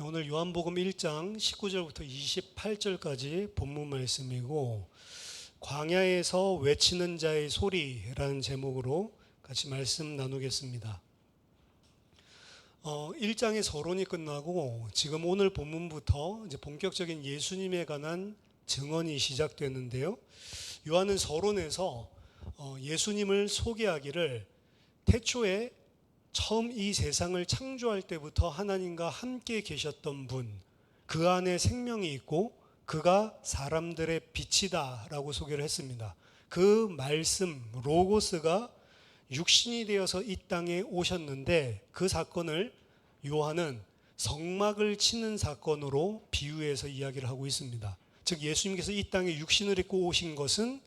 오늘 요한복음 1장 19절부터 28절까지 본문 말씀이고, 광야에서 외치는 자의 소리라는 제목으로 같이 말씀 나누겠습니다. 1장의 서론이 끝나고 지금 오늘 본문부터 이제 본격적인 예수님에 관한 증언이 시작되는데요. 요한은 서론에서 예수님을 소개하기를 태초에 처음 이 세상을 창조할 때부터 하나님과 함께 계셨던 분, 그 안에 생명이 있고 그가 사람들의 빛이다 라고 소개를 했습니다. 그 말씀 로고스가 육신이 되어서 이 땅에 오셨는데, 그 사건을 요한은 성막을 치는 사건으로 비유해서 이야기를 하고 있습니다. 즉 예수님께서 이 땅에 육신을 입고 오신 것은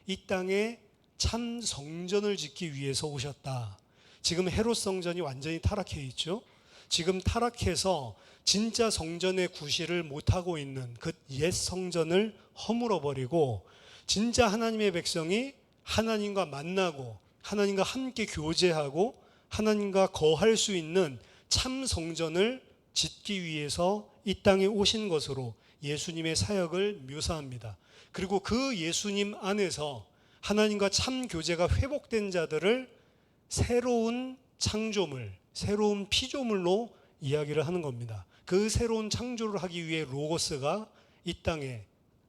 이 땅에 참 성전을 짓기 위해서 오셨다. 지금 헤롯 성전이 완전히 타락해 있죠. 지금 타락해서 진짜 성전의 구실을 못하고 있는 그 옛 성전을 허물어 버리고, 진짜 하나님의 백성이 하나님과 만나고 하나님과 함께 교제하고 하나님과 거할 수 있는 참 성전을 짓기 위해서 이 땅에 오신 것으로 예수님의 사역을 묘사합니다. 그리고 그 예수님 안에서 하나님과 참 교제가 회복된 자들을 새로운 창조물, 새로운 피조물로 이야기를 하는 겁니다. 그 새로운 창조를 하기 위해 로고스가 이 땅에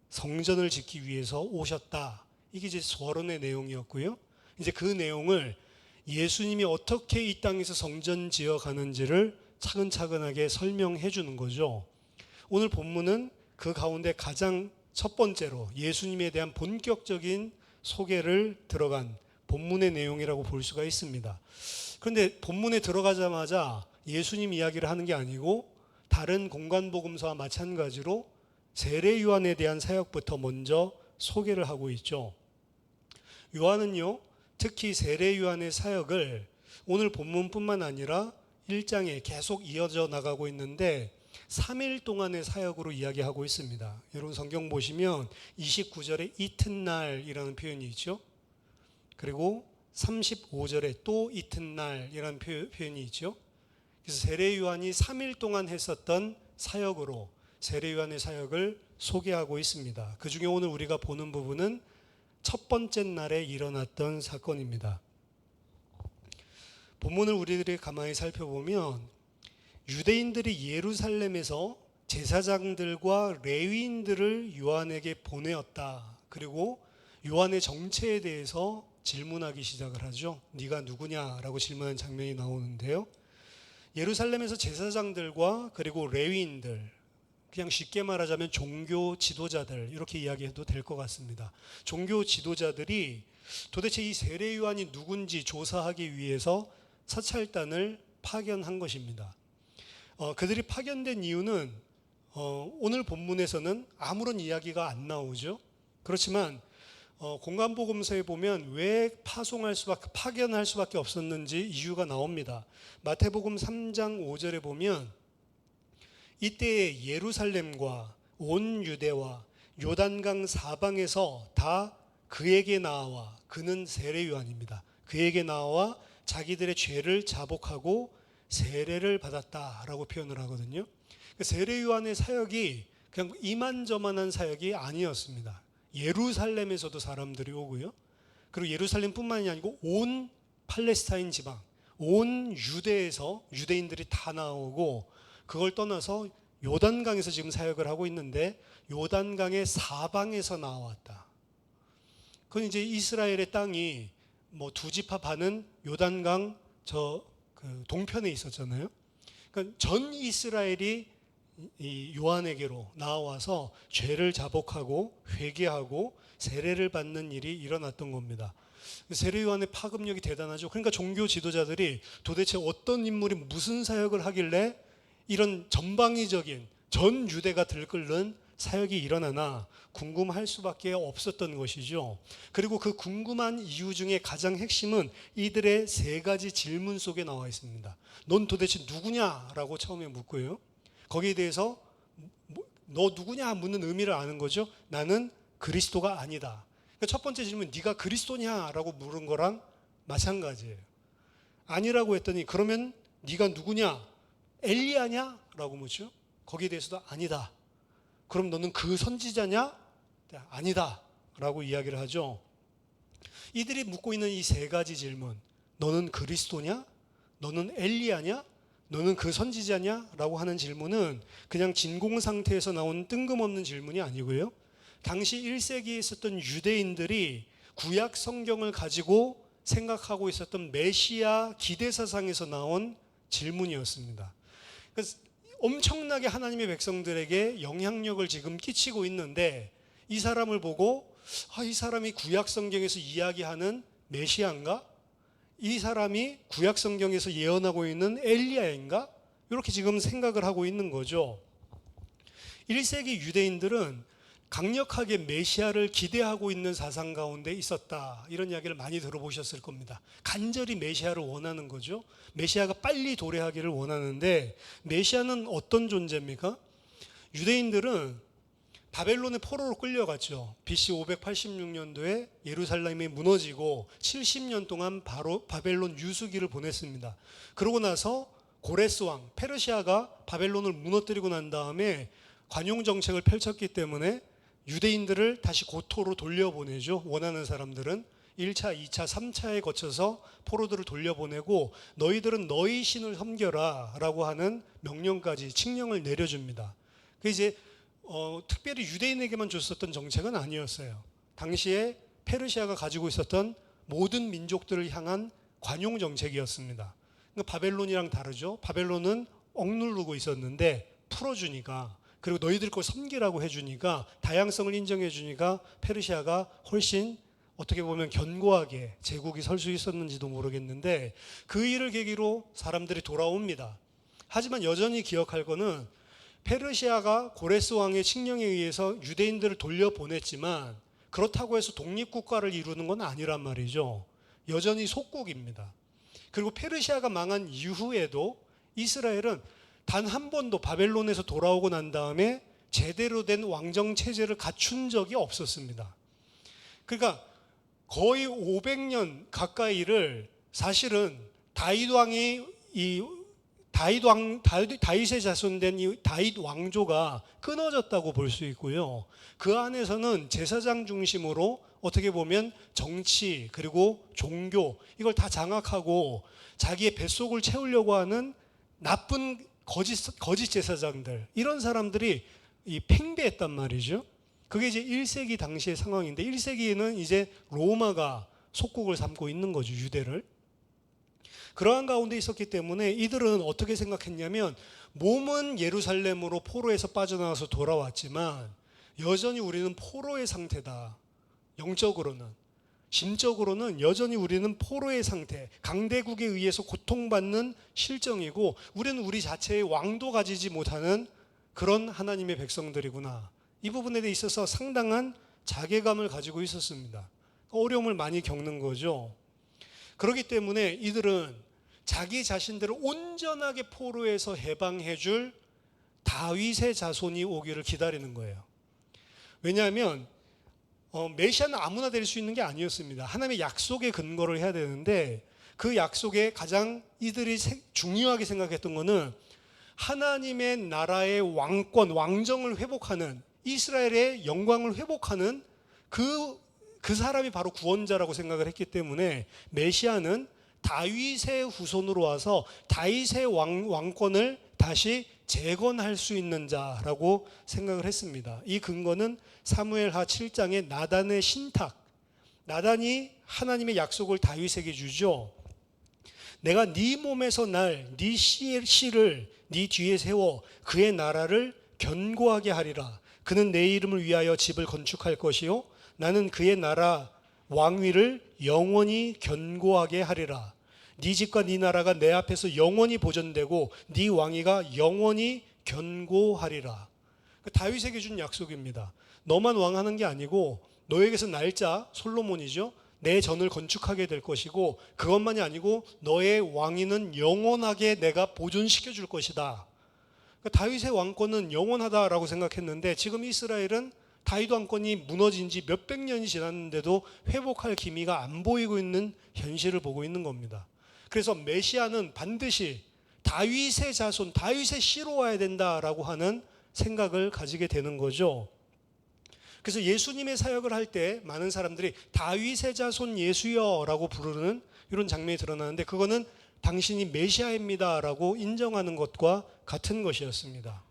성전을 짓기 위해서 오셨다. 이게 이제 서론의 내용이었고요. 이제 그 내용을 예수님이 어떻게 이 땅에서 성전 지어 가는지를 차근차근하게 설명해 주는 거죠. 오늘 본문은 그 가운데 가장 첫 번째로 예수님에 대한 본격적인 소개를 들어간 본문의 내용이라고 볼 수가 있습니다. 그런데 본문에 들어가자마자 예수님 이야기를 하는 게 아니고, 다른 공관복음서와 마찬가지로 세례 요한에 대한 사역부터 먼저 소개를 하고 있죠. 요한은요, 특히 세례 요한의 사역을 오늘 본문뿐만 아니라 1장에 계속 이어져 나가고 있는데 3일 동안의 사역으로 이야기하고 있습니다. 여러분 성경 보시면 29절에 이튿날이라는 표현이 있죠. 그리고 35절에 또 이튿날이라는 표현이 있죠. 그래서 세례 요한이 3일 동안 했었던 사역으로 세례 요한의 사역을 소개하고 있습니다. 그 중에 오늘 우리가 보는 부분은 첫 번째 날에 일어났던 사건입니다. 본문을 우리들이 가만히 살펴보면 유대인들이 예루살렘에서 제사장들과 레위인들을 요한에게 보내었다. 그리고 요한의 정체에 대해서 질문하기 시작을 하죠. 네가 누구냐라고 질문하는 장면이 나오는데요. 예루살렘에서 제사장들과 그리고 레위인들, 그냥 쉽게 말하자면 종교 지도자들, 이렇게 이야기해도 될 것 같습니다. 종교 지도자들이 도대체 이 세례 요한이 누군지 조사하기 위해서 사찰단을 파견한 것입니다. 그들이 파견된 이유는 오늘 본문에서는 아무런 이야기가 안 나오죠. 그렇지만 공관복음서에 보면 왜 파견할 수밖에 없었는지 이유가 나옵니다. 마태복음 3장 5절에 보면 이때에 예루살렘과 온 유대와 요단강 사방에서 다 그에게 나와, 그는 세례 요한입니다. 그에게 나와 자기들의 죄를 자복하고 세례를 받았다라고 표현을 하거든요. 세례 요한의 사역이 그냥 이만저만한 사역이 아니었습니다. 예루살렘에서도 사람들이 오고요. 그리고 예루살렘뿐만이 아니고 온 팔레스타인 지방, 온 유대에서 유대인들이 다 나오고, 그걸 떠나서 요단강에서 지금 사역을 하고 있는데 요단강의 사방에서 나왔다. 그건 이제 이스라엘의 땅이 뭐 두 지파 반은 요단강 그 동편에 있었잖아요. 그러니까 전 이스라엘이 이 요한에게로 나와서 죄를 자복하고 회개하고 세례를 받는 일이 일어났던 겁니다. 세례 요한의 파급력이 대단하죠. 그러니까 종교 지도자들이 도대체 어떤 인물이 무슨 사역을 하길래 이런 전방위적인 전 유대가 들끓는 사역이 일어나나 궁금할 수밖에 없었던 것이죠. 그리고 그 궁금한 이유 중에 가장 핵심은 이들의 세 가지 질문 속에 나와 있습니다. 넌 도대체 누구냐라고 처음에 묻고요. 거기에 대해서 너 누구냐 묻는 의미를 아는 거죠. 나는 그리스도가 아니다. 그러니까 첫 번째 질문, 네가 그리스도냐라고 물은 거랑 마찬가지예요. 아니라고 했더니 그러면 네가 누구냐? 엘리야냐? 라고 묻죠. 거기에 대해서도 아니다. 그럼 너는 그 선지자냐? 아니다 라고 이야기를 하죠. 이들이 묻고 있는 이 세 가지 질문, 너는 그리스도냐? 너는 엘리야냐? 너는 그 선지자냐? 라고 하는 질문은 그냥 진공 상태에서 나온 뜬금없는 질문이 아니고요, 당시 1세기에 있었던 유대인들이 구약 성경을 가지고 생각하고 있었던 메시아 기대사상에서 나온 질문이었습니다. 그래서 엄청나게 하나님의 백성들에게 영향력을 지금 끼치고 있는데, 이 사람을 보고 이 사람이 구약 성경에서 이야기하는 메시아인가? 이 사람이 구약 성경에서 예언하고 있는 엘리야인가? 이렇게 지금 생각을 하고 있는 거죠. 1세기 유대인들은 강력하게 메시아를 기대하고 있는 사상 가운데 있었다, 이런 이야기를 많이 들어보셨을 겁니다. 간절히 메시아를 원하는 거죠. 메시아가 빨리 도래하기를 원하는데, 메시아는 어떤 존재입니까? 유대인들은 바벨론의 포로로 끌려갔죠. BC 586년도에 예루살렘이 무너지고 70년 동안 바로 바벨론 유수기를 보냈습니다. 그러고 나서 고레스 왕 페르시아가 바벨론을 무너뜨리고 난 다음에 관용 정책을 펼쳤기 때문에 유대인들을 다시 고토로 돌려보내죠. 원하는 사람들은 1차, 2차, 3차에 거쳐서 포로들을 돌려보내고, 너희들은 너희 신을 섬겨라 라고 하는 명령까지, 칙령을 내려줍니다. 그 이제 특별히 유대인에게만 줬었던 정책은 아니었어요. 당시에 페르시아가 가지고 있었던 모든 민족들을 향한 관용 정책이었습니다. 그러니까 바벨론이랑 다르죠. 바벨론은 억누르고 있었는데 풀어주니까, 그리고 너희들 걸 섬기라고 해주니까, 다양성을 인정해주니까 페르시아가 훨씬 어떻게 보면 견고하게 제국이 설 수 있었는지도 모르겠는데, 그 일을 계기로 사람들이 돌아옵니다. 하지만 여전히 기억할 거는, 페르시아가 고레스 왕의 칙령에 의해서 유대인들을 돌려보냈지만 그렇다고 해서 독립국가를 이루는 건 아니란 말이죠. 여전히 속국입니다. 그리고 페르시아가 망한 이후에도 이스라엘은 단 한 번도 바벨론에서 돌아오고 난 다음에 제대로 된 왕정 체제를 갖춘 적이 없었습니다. 그러니까 거의 500년 가까이를 사실은 다윗 왕이 다윗의 자손된 이 다윗 왕조가 끊어졌다고 볼 수 있고요. 그 안에서는 제사장 중심으로 어떻게 보면 정치 그리고 종교, 이걸 다 장악하고 자기의 뱃속을 채우려고 하는 나쁜 거짓 제사장들, 이런 사람들이 팽배했단 말이죠. 그게 이제 1세기 당시의 상황인데, 1세기에는 이제 로마가 속국을 삼고 있는 거죠, 유대를. 그러한 가운데 있었기 때문에 이들은 어떻게 생각했냐면, 몸은 예루살렘으로 포로에서 빠져나와서 돌아왔지만 여전히 우리는 포로의 상태다. 영적으로는, 심적으로는 여전히 우리는 포로의 상태, 강대국에 의해서 고통받는 실정이고, 우리는 우리 자체의 왕도 가지지 못하는 그런 하나님의 백성들이구나. 이 부분에 있어서 상당한 자괴감을 가지고 있었습니다. 어려움을 많이 겪는 거죠. 그렇기 때문에 이들은 자기 자신들을 온전하게 포로에서 해방해 줄 다윗의 자손이 오기를 기다리는 거예요. 왜냐하면 메시아는 아무나 될 수 있는 게 아니었습니다. 하나님의 약속에 근거를 해야 되는데, 그 약속에 가장 이들이 중요하게 생각했던 것은 하나님의 나라의 왕권, 왕정을 회복하는, 이스라엘의 영광을 회복하는 그 사람이 바로 구원자라고 생각을 했기 때문에, 메시아는 다윗의 후손으로 와서 다윗의 왕권을 다시 재건할 수 있는 자라고 생각을 했습니다. 이 근거는 사무엘하 7장의 나단의 신탁, 나단이 하나님의 약속을 다윗에게 주죠. 내가 네 몸에서 네 씨를 네 뒤에 세워 그의 나라를 견고하게 하리라. 그는 내 이름을 위하여 집을 건축할 것이요 나는 그의 나라 왕위를 영원히 견고하게 하리라. 네 집과 네 나라가 내 앞에서 영원히 보존되고 네 왕위가 영원히 견고하리라. 다윗에게 준 약속입니다. 너만 왕하는 게 아니고 너에게서 날짜, 솔로몬이죠, 내 전을 건축하게 될 것이고, 그것만이 아니고 너의 왕위는 영원하게 내가 보존시켜 줄 것이다. 다윗의 왕권은 영원하다라고 생각했는데, 지금 이스라엘은 다윗 왕권이 무너진 지 몇백 년이 지났는데도 회복할 기미가 안 보이고 있는 현실을 보고 있는 겁니다. 그래서 메시아는 반드시 다윗의 자손, 다윗의 씨로 와야 된다라고 하는 생각을 가지게 되는 거죠. 그래서 예수님의 사역을 할 때 많은 사람들이 다윗의 자손 예수여라고 부르는 이런 장면이 드러나는데, 그거는 당신이 메시아입니다라고 인정하는 것과 같은 것이었습니다.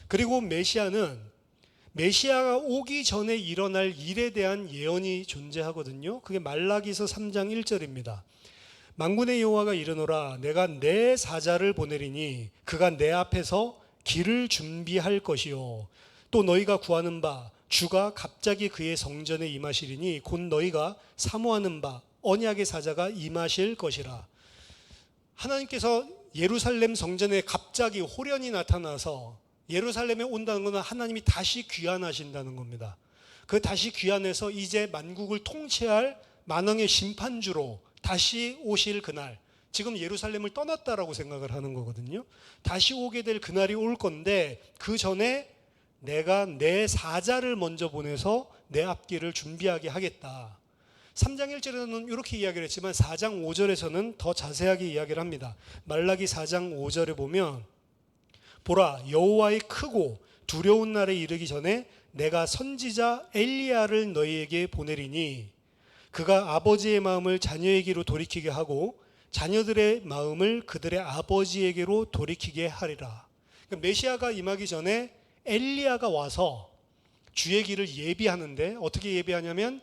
그리고 메시아가 오기 전에 일어날 일에 대한 예언이 존재하거든요. 그게 말라기서 3장 1절입니다. 만군의 여호와가 이르노라, 내가 내 사자를 보내리니 그가 내 앞에서 길을 준비할 것이요, 또 너희가 구하는 바 주가 갑자기 그의 성전에 임하시리니 곧 너희가 사모하는 바 언약의 사자가 임하실 것이라. 하나님께서 예루살렘 성전에 갑자기 호련히 나타나서 예루살렘에 온다는 것은 하나님이 다시 귀환하신다는 겁니다. 그 다시 귀환해서 이제 만국을 통치할 만왕의 심판주로 다시 오실 그날, 지금 예루살렘을 떠났다라고 생각을 하는 거거든요. 다시 오게 될 그날이 올 건데, 그 전에 내가 내 사자를 먼저 보내서 내 앞길을 준비하게 하겠다. 3장 1절에서는 이렇게 이야기를 했지만 4장 5절에서는 더 자세하게 이야기를 합니다. 말라기 4장 5절에 보면, 보라, 여호와의 크고 두려운 날에 이르기 전에 내가 선지자 엘리야를 너희에게 보내리니 그가 아버지의 마음을 자녀에게로 돌이키게 하고 자녀들의 마음을 그들의 아버지에게로 돌이키게 하리라. 그러니까 메시아가 임하기 전에 엘리야가 와서 주의 길을 예비하는데, 어떻게 예비하냐면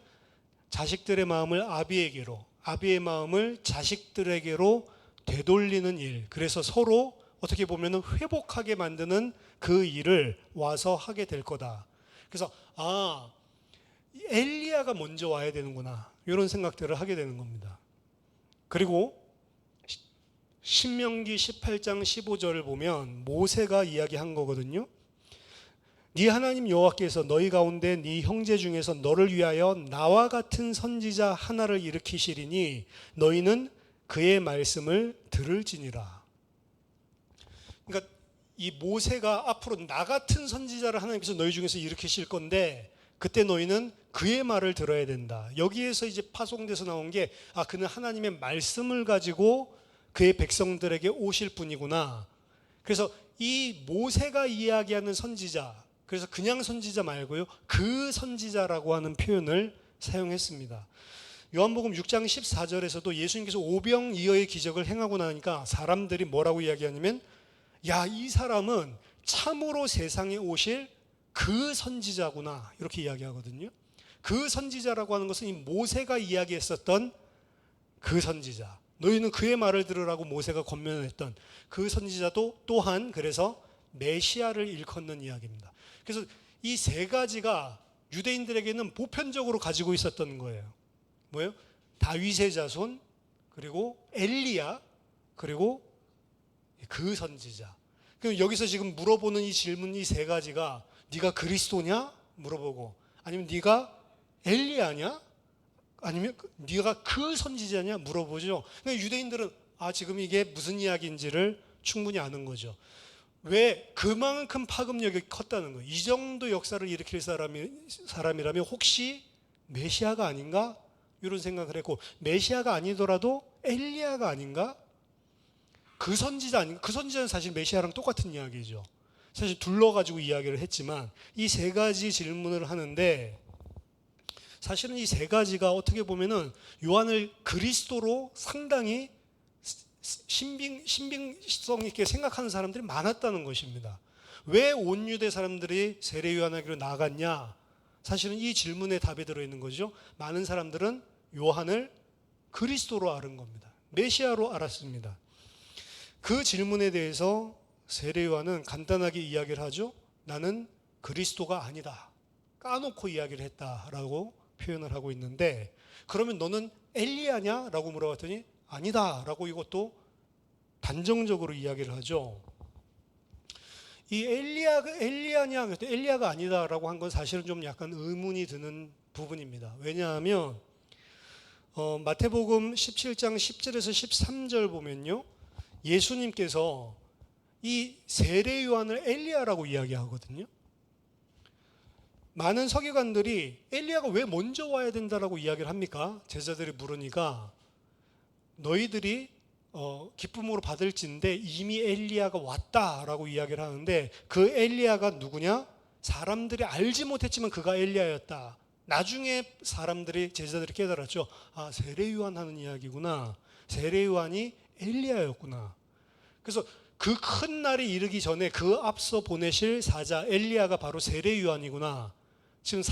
자식들의 마음을 아비에게로, 아비의 마음을 자식들에게로 되돌리는 일, 그래서 서로 어떻게 보면 회복하게 만드는 그 일을 와서 하게 될 거다. 그래서 엘리야가 먼저 와야 되는구나, 이런 생각들을 하게 되는 겁니다. 그리고 신명기 18장 15절을 보면 모세가 이야기한 거거든요. 네 하나님 여호와께서 너희 가운데 네 형제 중에서 너를 위하여 나와 같은 선지자 하나를 일으키시리니 너희는 그의 말씀을 들을지니라. 그러니까 이 모세가 앞으로 나 같은 선지자를 하나님께서 너희 중에서 일으키실 건데, 그때 너희는 그의 말을 들어야 된다. 여기에서 이제 파송돼서 나온 게, 그는 하나님의 말씀을 가지고 그의 백성들에게 오실 분이구나. 그래서 이 모세가 이야기하는 선지자, 그래서 그냥 선지자 말고요, 그 선지자라고 하는 표현을 사용했습니다. 요한복음 6장 14절에서도 예수님께서 오병이어의 기적을 행하고 나니까 사람들이 뭐라고 이야기하냐면, 야, 이 사람은 참으로 세상에 오실 그 선지자구나, 이렇게 이야기하거든요. 그 선지자라고 하는 것은 이 모세가 이야기했었던 그 선지자, 너희는 그의 말을 들으라고 모세가 권면했던 그 선지자도 또한 그래서 메시아를 일컫는 이야기입니다. 그래서 이 세 가지가 유대인들에게는 보편적으로 가지고 있었던 거예요. 뭐예요? 다윗의 자손, 그리고 엘리야, 그리고 그 선지자. 그럼 여기서 지금 물어보는 이 질문, 이 세 가지가 네가 그리스도냐? 물어보고, 아니면 네가 엘리야냐? 아니면 네가 그 선지자냐? 물어보죠. 그러니까 유대인들은 지금 이게 무슨 이야기인지를 충분히 아는 거죠. 왜? 그만큼 파급력이 컸다는 거예요. 이 정도 역사를 일으킬 사람이라면 혹시 메시아가 아닌가? 이런 생각을 했고, 메시아가 아니더라도 엘리야가 아닌가? 그 선지자 아닌가? 그 선지자는 사실 메시아랑 똑같은 이야기죠. 사실 둘러가지고 이야기를 했지만 이 세 가지 질문을 하는데, 사실은 이 세 가지가 어떻게 보면은 요한을 그리스도로 상당히 신빙성 있게 생각하는 사람들이 많았다는 것입니다. 왜 온 유대 사람들이 세례 요한에게로 나갔냐? 사실은 이 질문에 답이 들어있는 거죠. 많은 사람들은 요한을 그리스도로 아는 겁니다. 메시아로 알았습니다. 그 질문에 대해서 세례 요한은 간단하게 이야기를 하죠. 나는 그리스도가 아니다, 까놓고 이야기를 했다라고 표현을 하고 있는데, 그러면 너는 엘리야냐? 라고 물어봤더니 아니다 라고 이것도 단정적으로 이야기를 하죠. 이 엘리야냐? 엘리야가 아니다 라고 한 건 사실은 좀 약간 의문이 드는 부분입니다. 왜냐하면 마태복음 17장 10절에서 13절 보면요, 예수님께서 이 세례 요한을 엘리야라고 이야기하거든요. 많은 서기관들이 엘리야가 왜 먼저 와야 된다라고 이야기를 합니까? 제자들이 물으니까, 너희들이 기쁨으로 받을진데 이미 엘리야가 왔다라고 이야기를 하는데, 그 엘리야가 누구냐? 사람들이 알지 못했지만 그가 엘리야였다. 나중에 사람들이, 제자들이 깨달았죠. 아, 세례 요한하는 이야기구나. 세례 요한이 엘리야였구나. 그래서 그 큰 날이 이르기 전에 그 앞서 보내실 사자 엘리야가 바로 세례 요한이구나. 지금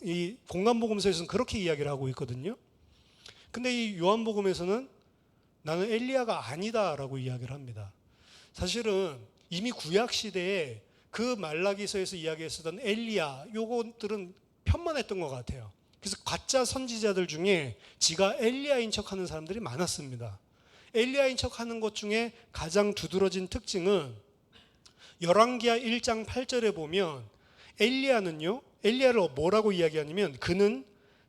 이 공간복음서에서는 그렇게 이야기를 하고 있거든요. 근데 이 요한복음에서는 나는 엘리야가 아니다라고 이야기를 합니다. 사실은 이미 구약 시대에 그 말라기서에서 이야기했었던 엘리야, 요것들은 편만했던 것 같아요. 그래서 가짜 선지자들 중에 지가 엘리야인 척하는 사람들이 많았습니다. 엘리야인 척하는 것 중에 가장 두드러진 특징은 열왕기하 1장 8절에 보면 엘리야를 뭐라고 이야기하냐면, 그는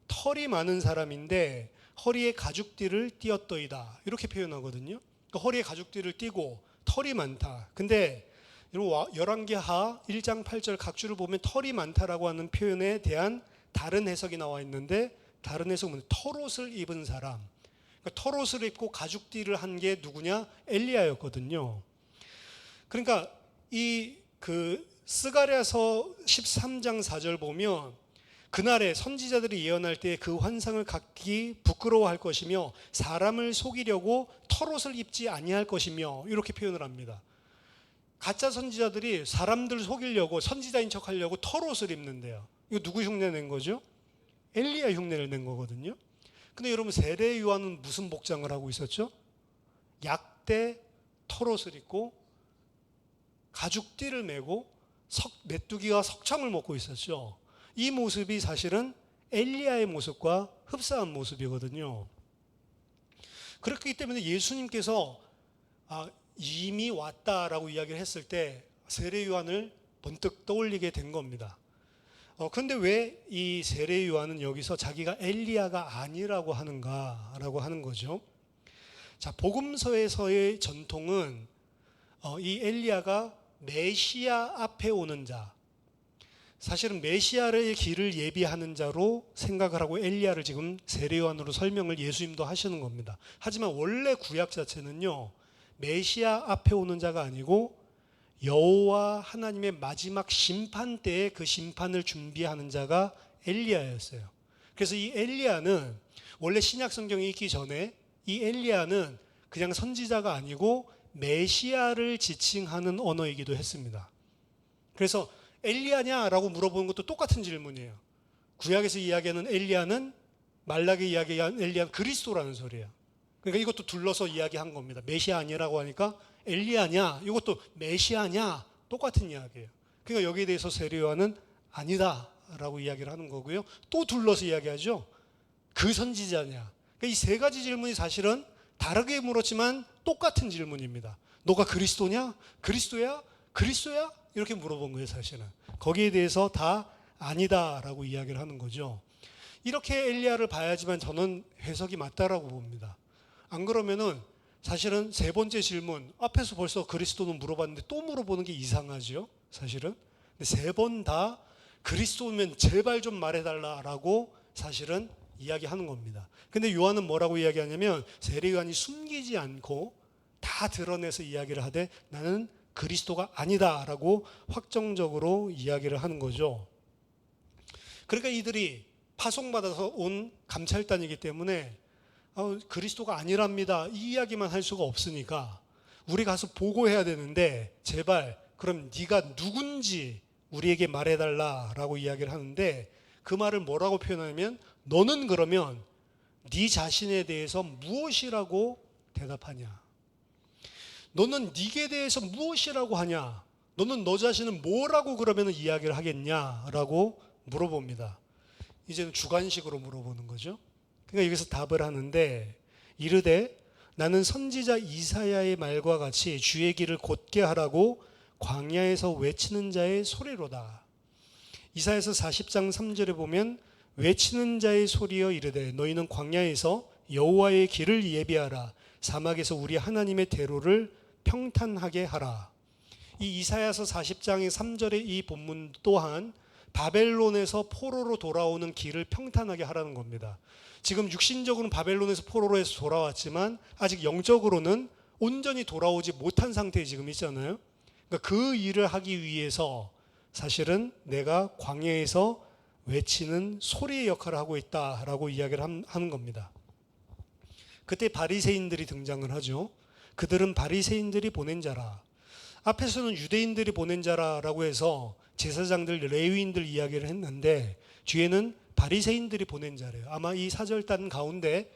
털이 많은 사람인데 허리에 가죽띠를 띠었더이다, 이렇게 표현하거든요. 그러니까 허리에 가죽띠를 띠고 털이 많다. 근데 열왕기하 1장 8절 각주를 보면 털이 많다라고 하는 표현에 대한 다른 해석이 나와 있는데, 다른 해석은 털옷을 입은 사람, 그러니까 털옷을 입고 가죽띠를 한 게 누구냐? 엘리야였거든요. 그러니까 스가랴서 13장 4절 보면 그날에 선지자들이 예언할 때 그 환상을 갖기 부끄러워할 것이며 사람을 속이려고 털옷을 입지 아니할 것이며, 이렇게 표현을 합니다. 가짜 선지자들이 사람들 속이려고, 선지자인 척하려고 털옷을 입는데요. 이거 누구 흉내 낸 거죠? 엘리야 흉내를 낸 거거든요. 근데 여러분, 세례 요한은 무슨 복장을 하고 있었죠? 약대 털옷을 입고 가죽띠를 메고 메뚜기와 석창을 먹고 있었죠. 이 모습이 사실은 엘리야의 모습과 흡사한 모습이거든요. 그렇기 때문에 예수님께서 이미 왔다라고 이야기를 했을 때 세례 요한을 번뜩 떠올리게 된 겁니다. 그런데 왜 이 세례 요한은 여기서 자기가 엘리야가 아니라고 하는가라고 하는 거죠. 자, 복음서에서의 전통은 이 엘리야가 메시아 앞에 오는 자, 사실은 메시아의 길을 예비하는 자로 생각을 하고 엘리야를 지금 세례 요한으로 설명을 예수님도 하시는 겁니다. 하지만 원래 구약 자체는요, 메시아 앞에 오는 자가 아니고 여호와 하나님의 마지막 심판 때에 그 심판을 준비하는 자가 엘리야였어요. 그래서 이 엘리야는 원래 신약 성경이 있기 전에 이 엘리야는 그냥 선지자가 아니고 메시아를 지칭하는 언어이기도 했습니다. 그래서 엘리야냐라고 물어보는 것도 똑같은 질문이에요. 구약에서 이야기하는 엘리야는, 말라기 이야기하는 엘리야는 그리스도라는 소리예요. 그러니까 이것도 둘러서 이야기한 겁니다. 메시아 아니라고 하니까 엘리야냐, 이것도 메시아냐, 똑같은 이야기예요. 그러니까 여기에 대해서 세례 요한은 아니다라고 이야기를 하는 거고요. 또 둘러서 이야기하죠. 그 선지자냐. 그러니까 이 세 가지 질문이 사실은 다르게 물었지만 똑같은 질문입니다. 너가 그리스도냐? 그리스도야? 그리스도야? 이렇게 물어본 거예요, 사실은. 거기에 대해서 다 아니다라고 이야기를 하는 거죠. 이렇게 엘리야를 봐야지만 저는 해석이 맞다라고 봅니다. 안 그러면은 사실은 세 번째 질문, 앞에서 벌써 그리스도는 물어봤는데 또 물어보는 게 이상하죠, 사실은. 근데 세 번 다 그리스도면 제발 좀 말해달라라고 사실은 이야기하는 겁니다. 근데 요한은 뭐라고 이야기하냐면, 세례 요한이 숨기지 않고 다 드러내서 이야기를 하되 나는 그리스도가 아니다라고 확정적으로 이야기를 하는 거죠. 그러니까 이들이 파송받아서 온 감찰단이기 때문에 그리스도가 아니랍니다, 이 이야기만 할 수가 없으니까 우리 가서 보고해야 되는데 제발 그럼 네가 누군지 우리에게 말해달라라고 이야기를 하는데, 그 말을 뭐라고 표현하냐면, 너는 그러면 네 자신에 대해서 무엇이라고 대답하냐? 너는 네게 대해서 무엇이라고 하냐? 너는 너 자신을 뭐라고 그러면 이야기를 하겠냐라고 물어봅니다. 이제는 주관식으로 물어보는 거죠. 그러니까 여기서 답을 하는데, 이르되 나는 선지자 이사야의 말과 같이 주의 길을 곧게 하라고 광야에서 외치는 자의 소리로다. 이사야서 40장 3절에 보면 외치는 자의 소리여 이르되 너희는 광야에서 여호와의 길을 예비하라, 사막에서 우리 하나님의 대로를 평탄하게 하라. 이 이사야서 40장의 3절의 이 본문 또한 바벨론에서 포로로 돌아오는 길을 평탄하게 하라는 겁니다. 지금 육신적으로는 바벨론에서 포로로 해서 돌아왔지만 아직 영적으로는 온전히 돌아오지 못한 상태에 지금 있잖아요. 그러니까 그 일을 하기 위해서 사실은 내가 광야에서 외치는 소리의 역할을 하고 있다라고 이야기를 하는 겁니다. 그때 바리새인들이 등장을 하죠. 그들은 바리새인들이 보낸 자라. 앞에서는 유대인들이 보낸 자라라고 해서 제사장들, 레위인들 이야기를 했는데 뒤에는 바리새인들이 보낸 자래요. 아마 이 사절단 가운데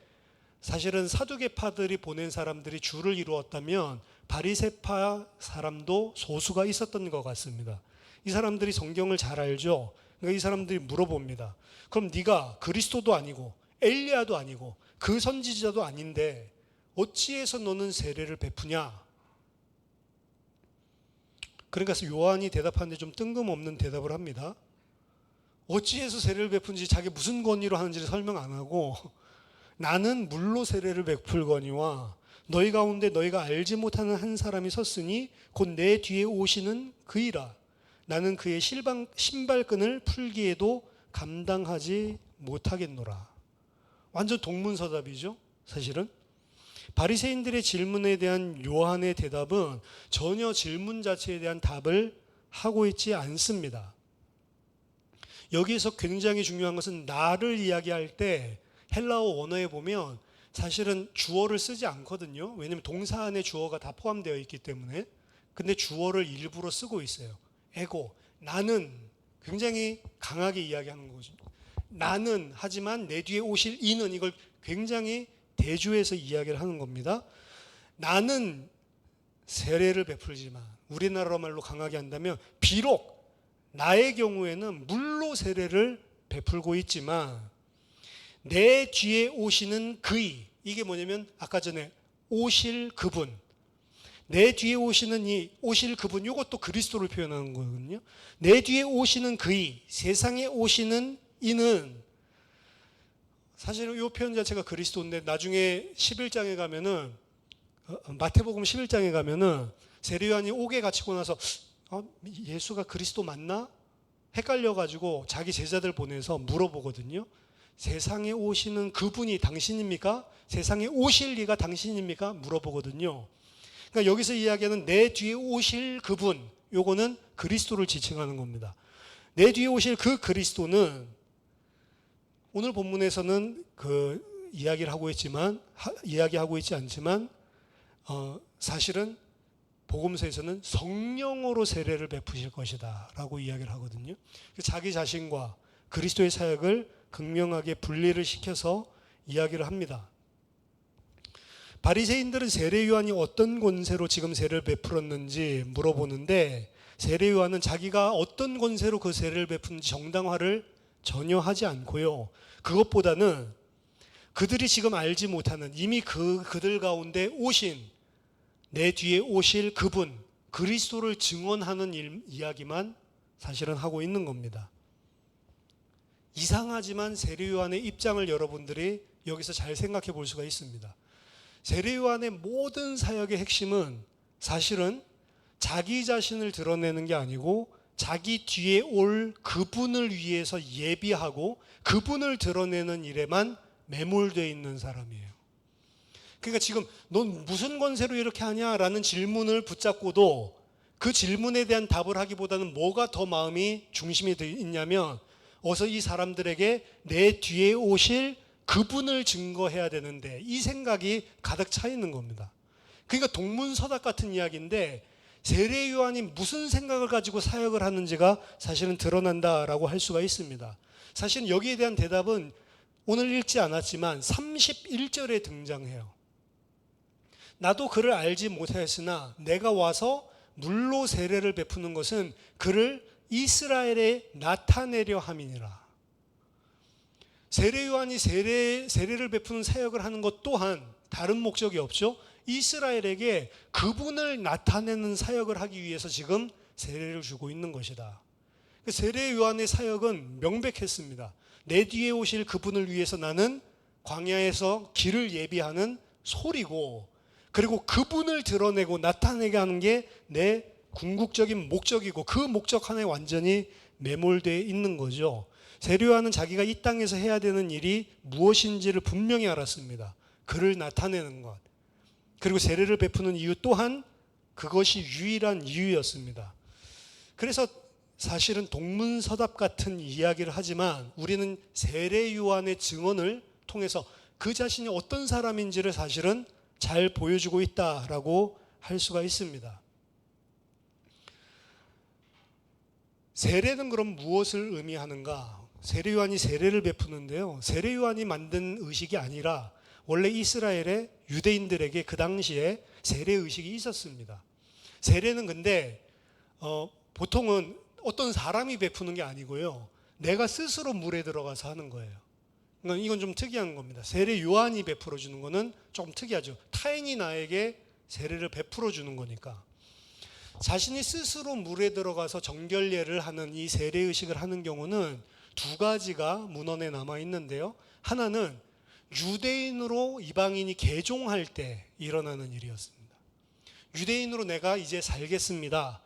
사실은 사두개파들이 보낸 사람들이 주를 이루었다면 바리새파 사람도 소수가 있었던 것 같습니다. 이 사람들이 성경을 잘 알죠. 그러니까 이 사람들이 물어봅니다. 그럼 네가 그리스도도 아니고 엘리야도 아니고 그 선지자도 아닌데 어찌해서 너는 세례를 베푸냐? 그러니까 요한이 대답하는데 좀 뜬금없는 대답을 합니다. 어찌해서 세례를 베푼지 자기 무슨 권위로 하는지를 설명 안 하고 나는 물로 세례를 베풀거니와 너희 가운데 너희가 알지 못하는 한 사람이 섰으니 곧 내 뒤에 오시는 그이라. 나는 그의 신발끈을 풀기에도 감당하지 못하겠노라. 완전 동문서답이죠, 사실은. 바리새인들의 질문에 대한 요한의 대답은 전혀 질문 자체에 대한 답을 하고 있지 않습니다. 여기에서 굉장히 중요한 것은 나를 이야기할 때 헬라어 원어에 보면 사실은 주어를 쓰지 않거든요. 왜냐하면 동사 안에 주어가 다 포함되어 있기 때문에. 근데 주어를 일부러 쓰고 있어요. 에고, 나는, 굉장히 강하게 이야기하는 거죠. 나는, 하지만 내 뒤에 오실 이는, 이걸 굉장히 대조해서 이야기를 하는 겁니다. 나는 세례를 베풀지만, 우리나라 말로 강하게 한다면 비록 나의 경우에는 물로 세례를 베풀고 있지만 내 뒤에 오시는 그이, 이게 뭐냐면 아까 전에 오실 그분, 내 뒤에 오시는 이 오실 그분, 이것도 그리스도를 표현하는 거거든요. 내 뒤에 오시는 그이, 세상에 오시는 이는, 사실은 이 표현 자체가 그리스도인데 나중에 11장에 가면은 마태복음 11장에 가면은 세례요한이 옥에 갇히고 나서 예수가 그리스도 맞나? 헷갈려가지고 자기 제자들 보내서 물어보거든요. 세상에 오시는 그분이 당신입니까? 세상에 오실 리가 당신입니까? 물어보거든요. 그러니까 여기서 이야기하는 내 뒤에 오실 그분, 요거는 그리스도를 지칭하는 겁니다. 내 뒤에 오실 그 그리스도는 오늘 본문에서는 그 이야기하고 있지 않지만 사실은 복음서에서는 성령으로 세례를 베푸실 것이다 라고 이야기를 하거든요. 자기 자신과 그리스도의 사역을 극명하게 분리를 시켜서 이야기를 합니다. 바리새인들은 세례요한이 어떤 권세로 지금 세례를 베풀었는지 물어보는데 세례요한은 자기가 어떤 권세로 그 세례를 베푸는지 정당화를 전혀 하지 않고요. 그것보다는 그들이 지금 알지 못하는 이미 그들 가운데 오신 내 뒤에 오실 그분 그리스도를 증언하는 이야기만 사실은 하고 있는 겁니다. 이상하지만 세례요한의 입장을 여러분들이 여기서 잘 생각해 볼 수가 있습니다. 세례요한의 모든 사역의 핵심은 사실은 자기 자신을 드러내는 게 아니고 자기 뒤에 올 그분을 위해서 예비하고 그분을 드러내는 일에만 매몰되어 있는 사람이에요. 그러니까 지금 넌 무슨 권세로 이렇게 하냐라는 질문을 붙잡고도 그 질문에 대한 답을 하기보다는 뭐가 더 마음이 중심이 되어 있냐면 어서 이 사람들에게 내 뒤에 오실 그분을 증거해야 되는데 이 생각이 가득 차 있는 겁니다. 그러니까 동문서답 같은 이야기인데 세례 요한이 무슨 생각을 가지고 사역을 하는지가 사실은 드러난다라고 할 수가 있습니다. 사실 여기에 대한 대답은 오늘 읽지 않았지만 31절에 등장해요. 나도 그를 알지 못하였으나 내가 와서 물로 세례를 베푸는 것은 그를 이스라엘에 나타내려 함이니라. 세례 요한이 세례를 베푸는 사역을 하는 것 또한 다른 목적이 없죠. 이스라엘에게 그분을 나타내는 사역을 하기 위해서 지금 세례를 주고 있는 것이다. 세례 요한의 사역은 명백했습니다. 내 뒤에 오실 그분을 위해서 나는 광야에서 길을 예비하는 소리고 그리고 그분을 드러내고 나타내게 하는 게 내 궁극적인 목적이고 그 목적 하나에 완전히 매몰되어 있는 거죠. 세례요한은 자기가 이 땅에서 해야 되는 일이 무엇인지를 분명히 알았습니다. 그를 나타내는 것, 그리고 세례를 베푸는 이유 또한 그것이 유일한 이유였습니다. 그래서 사실은 동문서답 같은 이야기를 하지만 우리는 세례요한의 증언을 통해서 그 자신이 어떤 사람인지를 사실은 잘 보여주고 있다라고 할 수가 있습니다. 세례는 그럼 무엇을 의미하는가? 세례요한이 세례를 베푸는데요, 세례요한이 만든 의식이 아니라 원래 이스라엘의 유대인들에게 그 당시에 세례 의식이 있었습니다. 세례는 근데 보통은 어떤 사람이 베푸는 게 아니고요, 내가 스스로 물에 들어가서 하는 거예요. 그러니까 이건 좀 특이한 겁니다. 세례 요한이 베풀어 주는 거는 좀 특이하죠. 타인이 나에게 세례를 베풀어 주는 거니까. 자신이 스스로 물에 들어가서 정결례를 하는 이 세례 의식을 하는 경우는 두 가지가 문헌에 남아 있는데요, 하나는 유대인으로 이방인이 개종할 때 일어나는 일이었습니다. 유대인으로 내가 이제 살겠습니다,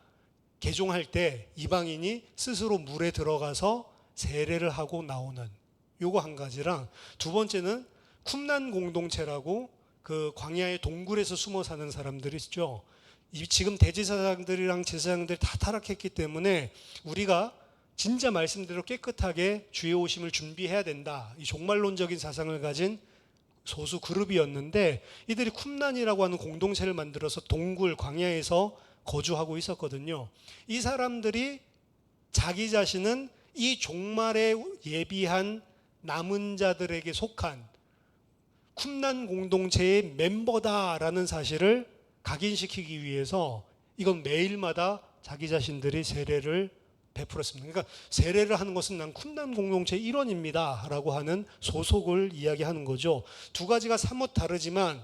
개종할 때 이방인이 스스로 물에 들어가서 세례를 하고 나오는 요거 한 가지랑, 두 번째는 쿰난 공동체라고 그 광야의 동굴에서 숨어 사는 사람들이 있죠. 지금 대제사장들이랑 제사장들이 다 타락했기 때문에 우리가 진짜 말씀대로 깨끗하게 주의 오심을 준비해야 된다, 이 종말론적인 사상을 가진 소수 그룹이었는데, 이들이 쿰난이라고 하는 공동체를 만들어서 동굴 광야에서 거주하고 있었거든요. 이 사람들이 자기 자신은 이 종말에 예비한 남은 자들에게 속한 쿰난 공동체의 멤버다라는 사실을 각인시키기 위해서 이건 매일마다 자기 자신들이 세례를 베풀었습니다. 그러니까 세례를 하는 것은 난 쿰난 공동체의 일원입니다 라고 하는 소속을 이야기하는 거죠. 두 가지가 사뭇 다르지만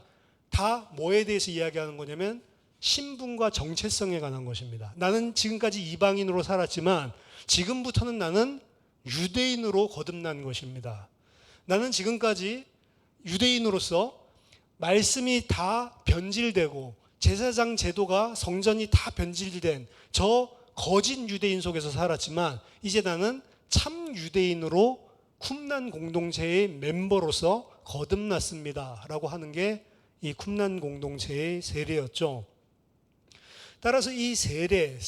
다 뭐에 대해서 이야기하는 거냐면 신분과 정체성에 관한 것입니다. 나는 지금까지 이방인으로 살았지만 지금부터는 나는 유대인으로 거듭난 것입니다. 나는 지금까지 유대인으로서 말씀이 다 변질되고 제사장 제도가 성전이 다 변질된 저 거짓 유대인 속에서 살았지만 이제 나는 참 유대인으로 쿰난 공동체의 멤버로서 거듭났습니다 라고 하는 게 이 쿰난 공동체의 세례였죠. 따라서 이 세례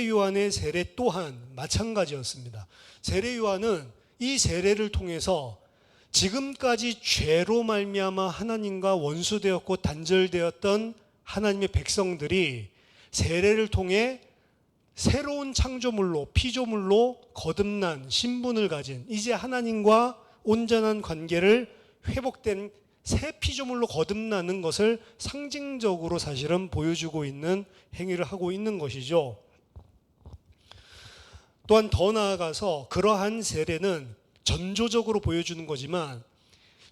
요한의 세례 또한 마찬가지였습니다. 세례 요한은 이 세례를 통해서 지금까지 죄로 말미암아 하나님과 원수되었고 단절되었던 하나님의 백성들이 세례를 통해 새로운 창조물로, 피조물로 거듭난 신분을 가진, 이제 하나님과 온전한 관계를 회복된 새 피조물로 거듭나는 것을 상징적으로 사실은 보여주고 있는 행위를 하고 있는 것이죠. 또한 더 나아가서 그러한 세례는 전조적으로 보여주는 거지만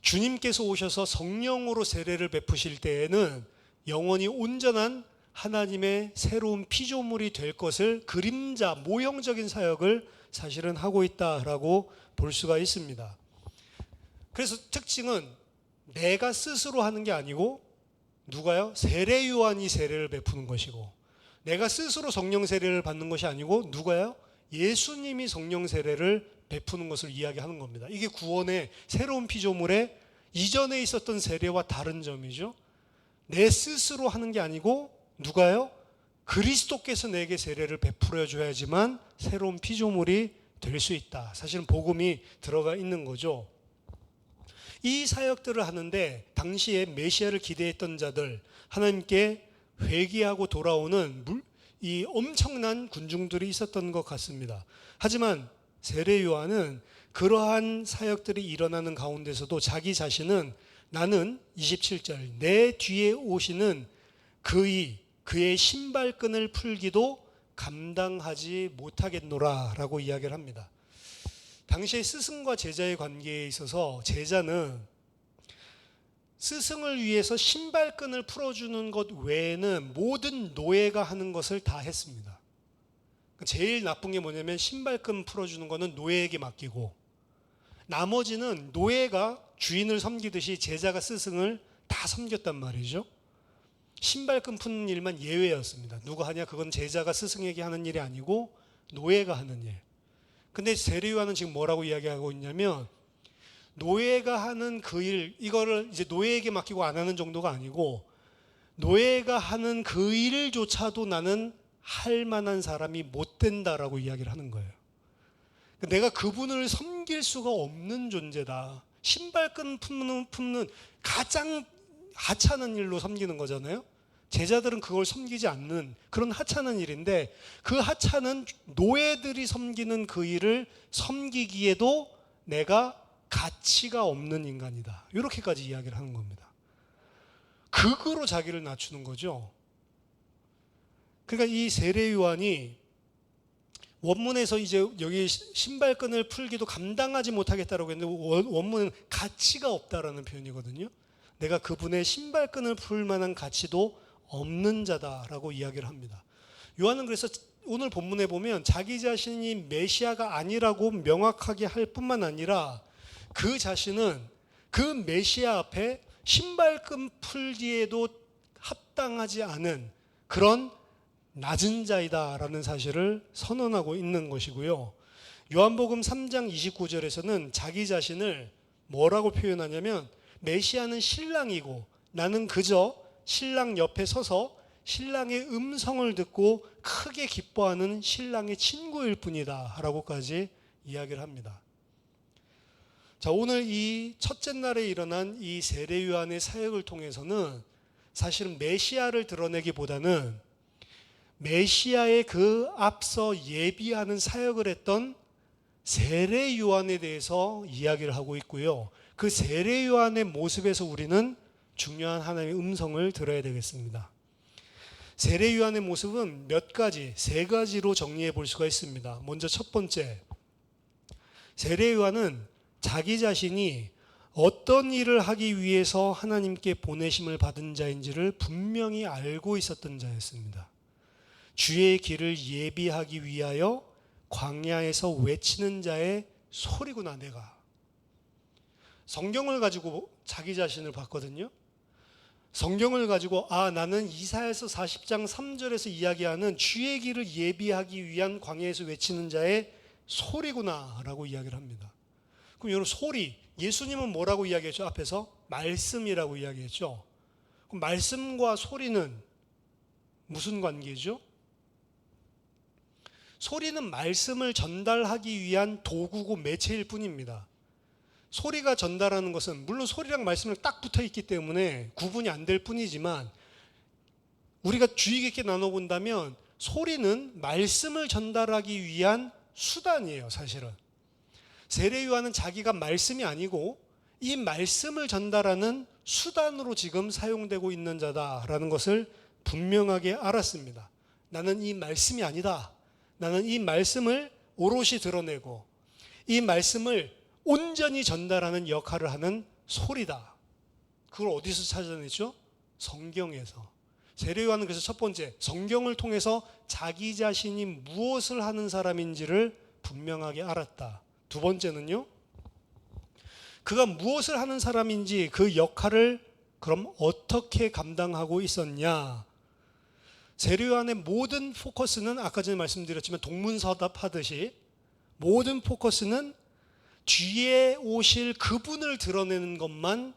주님께서 오셔서 성령으로 세례를 베푸실 때에는 영원히 온전한 하나님의 새로운 피조물이 될 것을 그림자, 모형적인 사역을 사실은 하고 있다라고 볼 수가 있습니다. 그래서 특징은 내가 스스로 하는 게 아니고 누가요? 세례 요한이 세례를 베푸는 것이고, 내가 스스로 성령 세례를 받는 것이 아니고 누가요? 예수님이 성령 세례를 베푸는 것을 이야기하는 겁니다. 이게 구원의 새로운 피조물의 이전에 있었던 세례와 다른 점이죠. 내 스스로 하는 게 아니고 누가요? 그리스도께서 내게 세례를 베풀어 줘야지만 새로운 피조물이 될 수 있다. 사실은 복음이 들어가 있는 거죠. 이 사역들을 하는데 당시에 메시아를 기대했던 자들, 하나님께 회개하고 돌아오는 이 엄청난 군중들이 있었던 것 같습니다. 하지만 세례 요한은 그러한 사역들이 일어나는 가운데서도 자기 자신은 나는 27절 내 뒤에 오시는 그의 신발끈을 풀기도 감당하지 못하겠노라 라고 이야기를 합니다. 당시에 스승과 제자의 관계에 있어서 제자는 스승을 위해서 신발끈을 풀어주는 것 외에는 모든 노예가 하는 것을 다 했습니다. 제일 나쁜 게 뭐냐면 신발끈 풀어주는 거는 노예에게 맡기고 나머지는 노예가 주인을 섬기듯이 제자가 스승을 다 섬겼단 말이죠. 신발끈 푸는 일만 예외였습니다. 누가 하냐? 그건 제자가 스승에게 하는 일이 아니고 노예가 하는 일. 근데 세례요한은 지금 뭐라고 이야기하고 있냐면 노예가 하는 그 일, 이거를 이제 노예에게 맡기고 안 하는 정도가 아니고 노예가 하는 그 일조차도 나는 할 만한 사람이 못 된다라고 이야기를 하는 거예요. 내가 그분을 섬길 수가 없는 존재다. 신발끈 품는 가장 하찮은 일로 섬기는 거잖아요. 제자들은 그걸 섬기지 않는 그런 하찮은 일인데 그 하찮은 노예들이 섬기는 그 일을 섬기기에도 내가 가치가 없는 인간이다. 이렇게까지 이야기를 하는 겁니다. 극으로 자기를 낮추는 거죠. 그러니까 이 세례 요한이 원문에서 이제 여기 신발끈을 풀기도 감당하지 못하겠다라고 했는데 원문은 가치가 없다라는 표현이거든요. 내가 그분의 신발끈을 풀 만한 가치도 없는 자다라고 이야기를 합니다. 요한은 그래서 오늘 본문에 보면 자기 자신이 메시아가 아니라고 명확하게 할 뿐만 아니라 그 자신은 그 메시아 앞에 신발끈 풀기에도 합당하지 않은 그런 낮은 자이다라는 사실을 선언하고 있는 것이고요. 요한복음 3장 29절에서는 자기 자신을 뭐라고 표현하냐면 메시아는 신랑이고 나는 그저 신랑 옆에 서서 신랑의 음성을 듣고 크게 기뻐하는 신랑의 친구일 뿐이다 라고까지 이야기를 합니다. 자, 오늘 이 첫째 날에 일어난 이 세례 요한의 사역을 통해서는 사실은 메시아를 드러내기보다는 메시아의 그 앞서 예비하는 사역을 했던 세례 요한에 대해서 이야기를 하고 있고요. 그 세례 요한의 모습에서 우리는 중요한 하나님의 음성을 들어야 되겠습니다. 세례 요한의 모습은 세 가지로 정리해 볼 수가 있습니다. 먼저 첫 번째, 세례 요한은 자기 자신이 어떤 일을 하기 위해서 하나님께 보내심을 받은 자인지를 분명히 알고 있었던 자였습니다. 주의 길을 예비하기 위하여 광야에서 외치는 자의 소리구나 내가. 성경을 가지고 자기 자신을 봤거든요. 성경을 가지고 나는 이사야서 40장 3절에서 이야기하는 주의 길을 예비하기 위한 광야에서 외치는 자의 소리구나 라고 이야기를 합니다. 그럼 여러분 소리, 예수님은 뭐라고 이야기했죠? 앞에서 말씀이라고 이야기했죠. 그럼 말씀과 소리는 무슨 관계죠? 소리는 말씀을 전달하기 위한 도구고 매체일 뿐입니다. 소리가 전달하는 것은 물론 소리랑 말씀이 딱 붙어 있기 때문에 구분이 안 될 뿐이지만 우리가 주의 깊게 나눠본다면 소리는 말씀을 전달하기 위한 수단이에요, 사실은. 세례 요한은 자기가 말씀이 아니고 이 말씀을 전달하는 수단으로 지금 사용되고 있는 자다라는 것을 분명하게 알았습니다. 나는 이 말씀이 아니다. 나는 이 말씀을 오롯이 드러내고 이 말씀을 온전히 전달하는 역할을 하는 소리다. 그걸 어디서 찾아냈죠? 성경에서. 세례 요한은 그래서 첫 번째, 성경을 통해서 자기 자신이 무엇을 하는 사람인지를 분명하게 알았다. 두 번째는요, 그가 무엇을 하는 사람인지 그 역할을 그럼 어떻게 감당하고 있었냐. 세례 요한의 모든 포커스는 아까 전에 말씀드렸지만 동문서답하듯이 모든 포커스는 뒤에 오실 그분을 드러내는 것만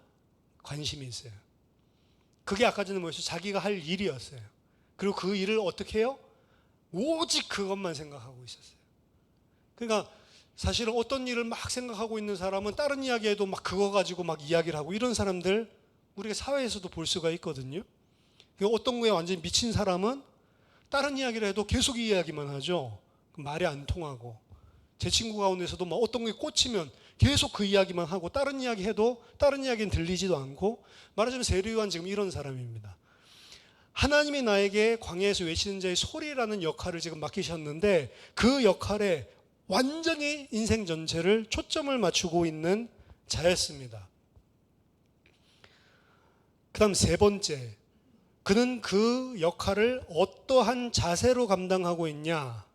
관심이 있어요. 그게 아까 전에 뭐였어요? 자기가 할 일이었어요. 그리고 그 일을 어떻게 해요? 오직 그것만 생각하고 있었어요. 그러니까 사실은 어떤 일을 막 생각하고 있는 사람은 다른 이야기해도 막 그거 가지고 막 이야기를 하고 이런 사람들 우리가 사회에서도 볼 수가 있거든요. 어떤 거에 완전히 미친 사람은 다른 이야기를 해도 계속 이 이야기만 하죠. 말이 안 통하고. 제 친구 가운데서도 막 어떤 거에 꽂히면 계속 그 이야기만 하고 다른 이야기 해도 다른 이야기는 들리지도 않고 말하자면 세례 요한 지금 이런 사람입니다. 하나님이 나에게 광야에서 외치는 자의 소리라는 역할을 지금 맡기셨는데 그 역할에 완전히 인생 전체를 초점을 맞추고 있는 자였습니다. 그 다음 세 번째, 그는 그 역할을 어떠한 자세로 감당하고 있냐?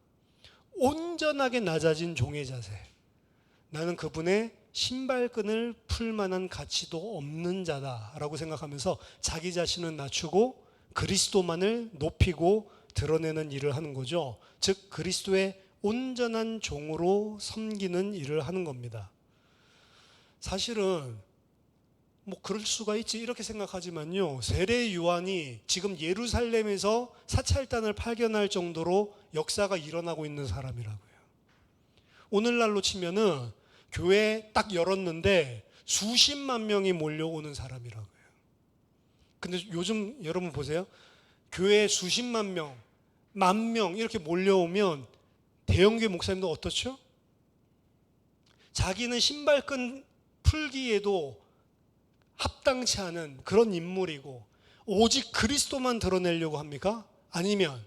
온전하게 낮아진 종의 자세. 나는 그분의 신발끈을 풀 만한 가치도 없는 자다라고 생각하면서 자기 자신을 낮추고 그리스도만을 높이고 드러내는 일을 하는 거죠. 즉 그리스도의 온전한 종으로 섬기는 일을 하는 겁니다. 사실은 뭐 그럴 수가 있지 이렇게 생각하지만요, 세례 요한이 지금 예루살렘에서 사찰단을 파견할 정도로 역사가 일어나고 있는 사람이라고요. 오늘날로 치면은 교회 딱 열었는데 수십만 명이 몰려오는 사람이라고요. 근데 요즘 여러분 보세요, 교회에 수십만 명, 만 명 이렇게 몰려오면 대형교회 목사님도 어떻죠? 자기는 신발끈 풀기에도 합당치 않은 그런 인물이고 오직 그리스도만 드러내려고 합니까? 아니면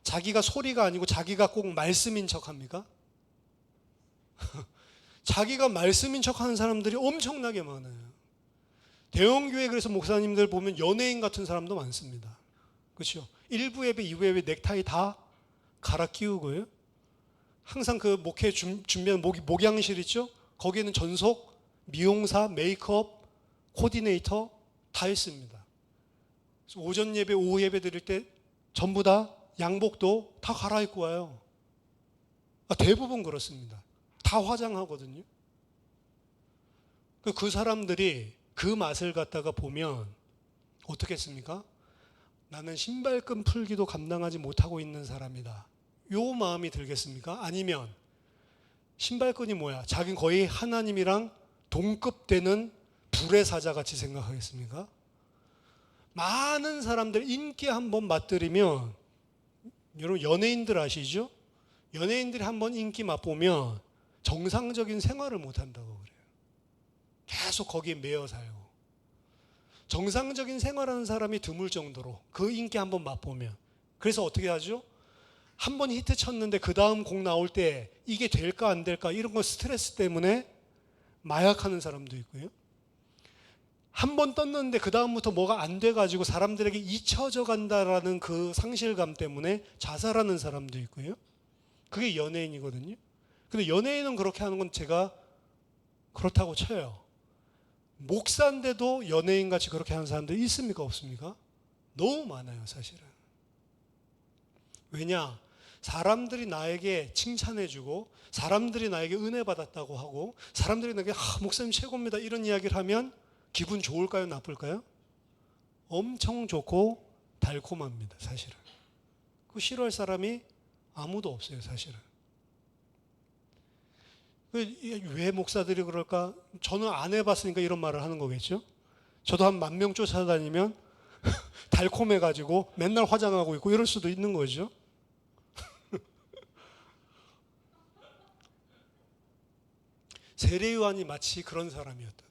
자기가 소리가 아니고 자기가 꼭 말씀인 척합니까? 자기가 말씀인 척하는 사람들이 엄청나게 많아요. 대형교회 그래서 목사님들 보면 연예인 같은 사람도 많습니다. 그렇죠? 1부 예배, 2부 예배 넥타이 다 갈아 끼우고요. 항상 그 목회 준비하는 목양실 있죠? 거기에는 전속, 미용사, 메이크업, 코디네이터 다 있습니다. 오전 예배, 오후 예배 드릴 때 전부 다 양복도 다 갈아입고 와요. 대부분 그렇습니다. 다 화장하거든요. 그 사람들이 그 맛을 갖다가 보면 어떻겠습니까? 나는 신발끈 풀기도 감당하지 못하고 있는 사람이다, 요 마음이 들겠습니까? 아니면 신발끈이 뭐야? 자기는 거의 하나님이랑 동급되는 불의 사자같이 생각하겠습니까? 많은 사람들 인기 한번 맛들이면, 여러분 연예인들 아시죠? 연예인들이 한번 인기 맛보면 정상적인 생활을 못한다고 그래요. 계속 거기에 매여 살고. 정상적인 생활하는 사람이 드물 정도로 그 인기 한번 맛보면. 그래서 어떻게 하죠? 한번 히트 쳤는데 그 다음 곡 나올 때 이게 될까 안 될까 이런 거 스트레스 때문에 마약하는 사람도 있고요. 한 번 떴는데 그 다음부터 뭐가 안 돼가지고 사람들에게 잊혀져 간다라는 그 상실감 때문에 자살하는 사람도 있고요. 그게 연예인이거든요. 근데 연예인은 그렇게 하는 건 제가 그렇다고 쳐요. 목사인데도 연예인같이 그렇게 하는 사람들이 있습니까 없습니까? 너무 많아요 사실은. 왜냐? 사람들이 나에게 칭찬해주고 사람들이 나에게 은혜 받았다고 하고 사람들이 나에게 목사님 최고입니다 이런 이야기를 하면 기분 좋을까요 나쁠까요? 엄청 좋고 달콤합니다 사실은. 그 싫어할 사람이 아무도 없어요 사실은. 왜 목사들이 그럴까? 저는 안 해봤으니까 이런 말을 하는 거겠죠. 저도 한 10,000명 쫓아다니면 달콤해가지고 맨날 화장하고 있고 이럴 수도 있는 거죠. 세례 요한이 마치 그런 사람이었다고요.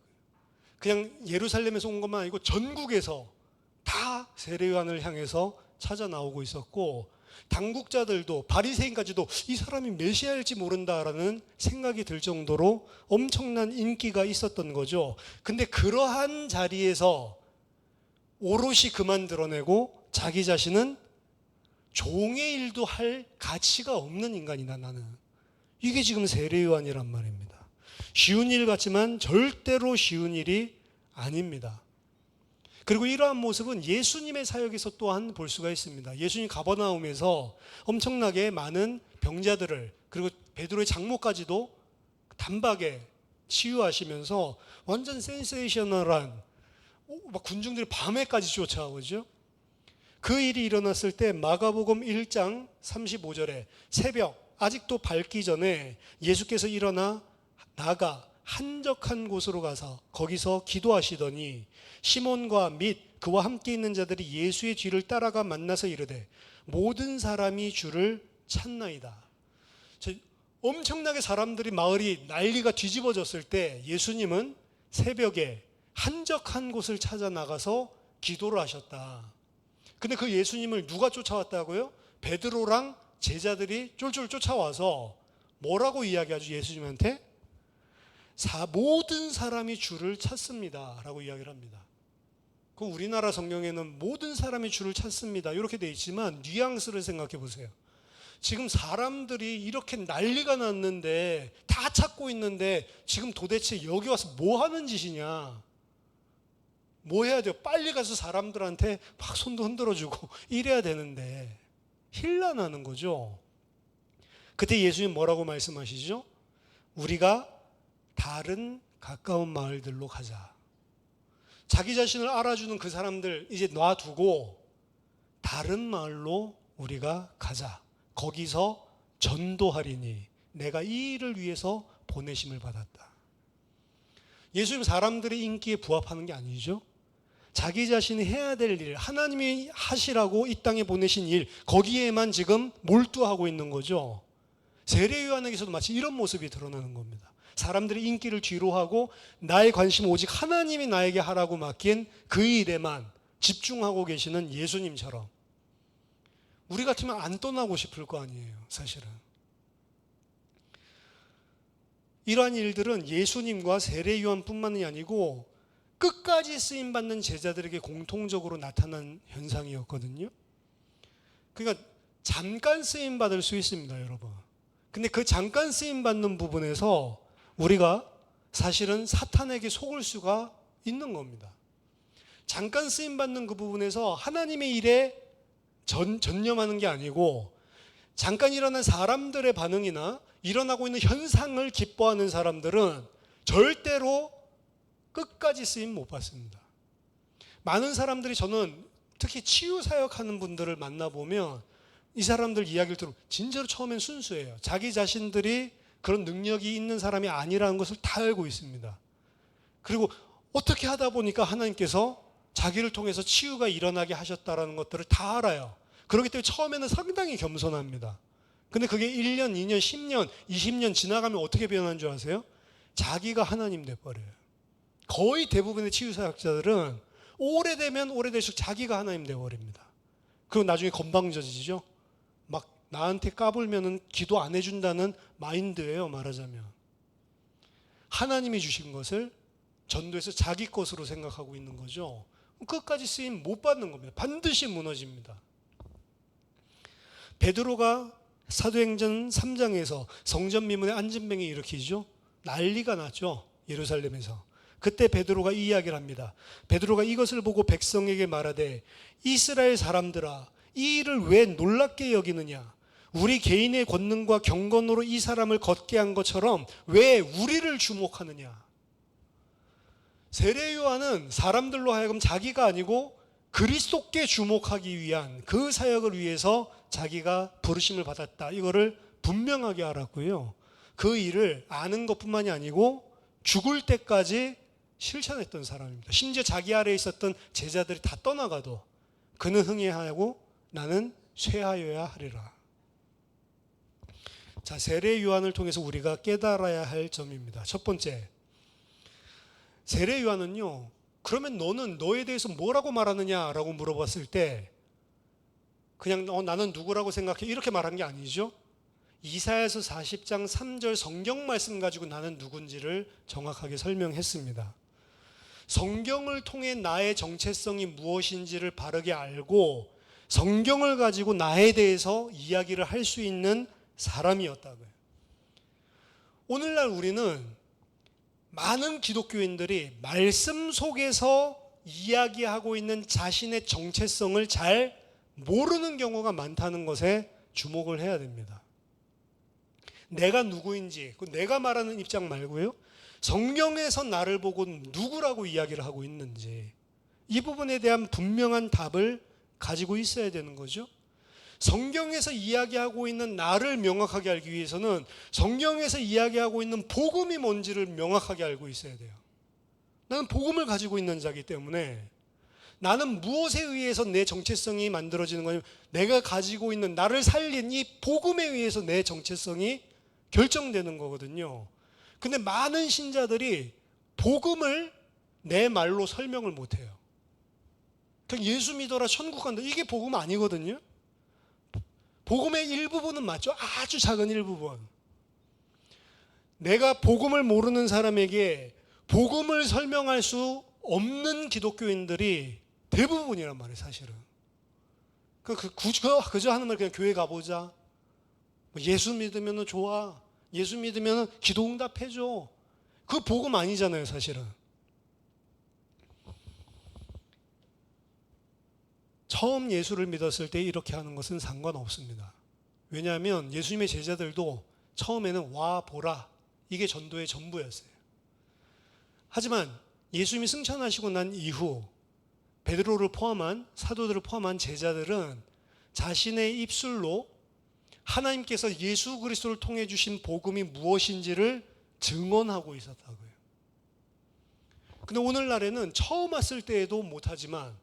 그냥 예루살렘에서 온 것만 아니고 전국에서 다 세례 요한을 향해서 찾아 나오고 있었고, 당국자들도 바리새인까지도 이 사람이 메시아일지 모른다라는 생각이 들 정도로 엄청난 인기가 있었던 거죠. 근데 그러한 자리에서 오롯이 그만 드러내고 자기 자신은 종의 일도 할 가치가 없는 인간이다 나는. 이게 지금 세례 요한이란 말입니다. 쉬운 일 같지만 절대로 쉬운 일이 아닙니다. 그리고 이러한 모습은 예수님의 사역에서 또한 볼 수가 있습니다. 예수님 가버나움에서 엄청나게 많은 병자들을, 그리고 베드로의 장모까지도 단박에 치유하시면서 완전 센세이셔널한, 막 군중들이 밤에까지 쫓아오죠. 그 일이 일어났을 때 마가복음 1장 35절에 새벽 아직도 밝기 전에 예수께서 일어나 나가 한적한 곳으로 가서 거기서 기도하시더니 시몬과 및 그와 함께 있는 자들이 예수의 뒤를 따라가 만나서 이르되 모든 사람이 주를 찾나이다. 엄청나게 사람들이, 마을이 난리가 뒤집어졌을 때 예수님은 새벽에 한적한 곳을 찾아 나가서 기도를 하셨다. 근데 그 예수님을 누가 쫓아왔다고요? 베드로랑 제자들이 쫄쫄 쫓아와서 뭐라고 이야기하죠? 예수님한테 모든 사람이 주를 찾습니다 라고 이야기를 합니다. 그 우리나라 성경에는 모든 사람이 주를 찾습니다 이렇게 돼 있지만 뉘앙스를 생각해 보세요. 지금 사람들이 이렇게 난리가 났는데, 다 찾고 있는데 지금 도대체 여기 와서 뭐 하는 짓이냐, 뭐 해야 돼요? 빨리 가서 사람들한테 막 손도 흔들어주고 이래야 되는데 힐난하는 거죠. 그때 예수님 뭐라고 말씀하시죠? 우리가 다른 가까운 마을들로 가자. 자기 자신을 알아주는 그 사람들 이제 놔두고 다른 마을로 우리가 가자. 거기서 전도하리니 내가 이 일을 위해서 보내심을 받았다. 예수님 사람들의 인기에 부합하는 게 아니죠. 자기 자신이 해야 될 일, 하나님이 하시라고 이 땅에 보내신 일, 거기에만 지금 몰두하고 있는 거죠. 세례 요한에게서도 마치 이런 모습이 드러나는 겁니다. 사람들의 인기를 뒤로하고 나의 관심 오직 하나님이 나에게 하라고 맡긴 그 일에만 집중하고 계시는 예수님처럼 우리 같으면 안 떠나고 싶을 거 아니에요, 사실은. 이러한 일들은 예수님과 세례 요한뿐만이 아니고 끝까지 쓰임받는 제자들에게 공통적으로 나타난 현상이었거든요. 그러니까 잠깐 쓰임받을 수 있습니다, 여러분. 근데 그 잠깐 쓰임받는 부분에서 우리가 사실은 사탄에게 속을 수가 있는 겁니다. 잠깐 쓰임받는 그 부분에서 하나님의 일에 전념하는 게 아니고 잠깐 일어난 사람들의 반응이나 일어나고 있는 현상을 기뻐하는 사람들은 절대로 끝까지 쓰임 못 받습니다. 많은 사람들이 저는 특히 치유사역하는 분들을 만나보면 이 사람들 이야기를 들으면 진짜로 처음엔 순수해요. 자기 자신들이 그런 능력이 있는 사람이 아니라는 것을 다 알고 있습니다. 그리고 어떻게 하다 보니까 하나님께서 자기를 통해서 치유가 일어나게 하셨다는 것들을 다 알아요. 그렇기 때문에 처음에는 상당히 겸손합니다. 근데 그게 1년, 2년, 10년, 20년 지나가면 어떻게 변하는 줄 아세요? 자기가 하나님 돼버려요. 거의 대부분의 치유사역자들은 오래되면 오래될수록 자기가 하나님 돼버립니다. 그리고 나중에 건방져지죠. 막 나한테 까불면은 기도 안 해준다는 마인드예요, 말하자면. 하나님이 주신 것을 전도해서 자기 것으로 생각하고 있는 거죠. 끝까지 쓰임 못 받는 겁니다. 반드시 무너집니다. 베드로가 사도행전 3장에서 성전 미문에 안진뱅이 일으키죠. 난리가 났죠, 예루살렘에서. 그때 베드로가 이 이야기를 합니다. 베드로가 이것을 보고 백성에게 말하되 이스라엘 사람들아, 이 일을 왜 놀랍게 여기느냐? 우리 개인의 권능과 경건으로 이 사람을 걷게 한 것처럼 왜 우리를 주목하느냐? 세례 요한은 사람들로 하여금 자기가 아니고 그리스도께 주목하기 위한 그 사역을 위해서 자기가 부르심을 받았다. 이거를 분명하게 알았고요. 그 일을 아는 것뿐만이 아니고 죽을 때까지 실천했던 사람입니다. 심지어 자기 아래에 있었던 제자들이 다 떠나가도 그는 흥해하고 나는 쇠하여야 하리라. 자, 세례 요한을 통해서 우리가 깨달아야 할 점입니다. 첫 번째, 세례 요한은요, 그러면 너는 너에 대해서 뭐라고 말하느냐라고 물어봤을 때 그냥 나는 누구라고 생각해 이렇게 말한 게 아니죠. 이사야서 40장 3절 성경 말씀 가지고 나는 누군지를 정확하게 설명했습니다. 성경을 통해 나의 정체성이 무엇인지를 바르게 알고 성경을 가지고 나에 대해서 이야기를 할 수 있는 사람이었다고요. 오늘날 우리는 많은 기독교인들이 말씀 속에서 이야기하고 있는 자신의 정체성을 잘 모르는 경우가 많다는 것에 주목을 해야 됩니다. 내가 누구인지, 내가 말하는 입장 말고요, 성경에서 나를 보고 누구라고 이야기를 하고 있는지 이 부분에 대한 분명한 답을 가지고 있어야 되는 거죠. 성경에서 이야기하고 있는 나를 명확하게 알기 위해서는 성경에서 이야기하고 있는 복음이 뭔지를 명확하게 알고 있어야 돼요. 나는 복음을 가지고 있는 자이기 때문에 나는 무엇에 의해서 내 정체성이 만들어지는 거냐면 내가 가지고 있는 나를 살린 이 복음에 의해서 내 정체성이 결정되는 거거든요. 근데 많은 신자들이 복음을 내 말로 설명을 못해요. 그냥 예수 믿어라 천국 간다, 이게 복음 아니거든요. 복음의 일부분은 맞죠. 아주 작은 일부분. 내가 복음을 모르는 사람에게 복음을 설명할 수 없는 기독교인들이 대부분이란 말이에요, 사실은. 그저 하는 말 그냥 교회 가보자. 예수 믿으면 좋아. 예수 믿으면 기도 응답해줘. 그 복음 아니잖아요, 사실은. 처음 예수를 믿었을 때 이렇게 하는 것은 상관없습니다. 왜냐하면 예수님의 제자들도 처음에는 와 보라, 이게 전도의 전부였어요. 하지만 예수님이 승천하시고 난 이후 베드로를 포함한 사도들을 포함한 제자들은 자신의 입술로 하나님께서 예수 그리스도를 통해 주신 복음이 무엇인지를 증언하고 있었다고요. 근데 오늘날에는 처음 왔을 때에도 못하지만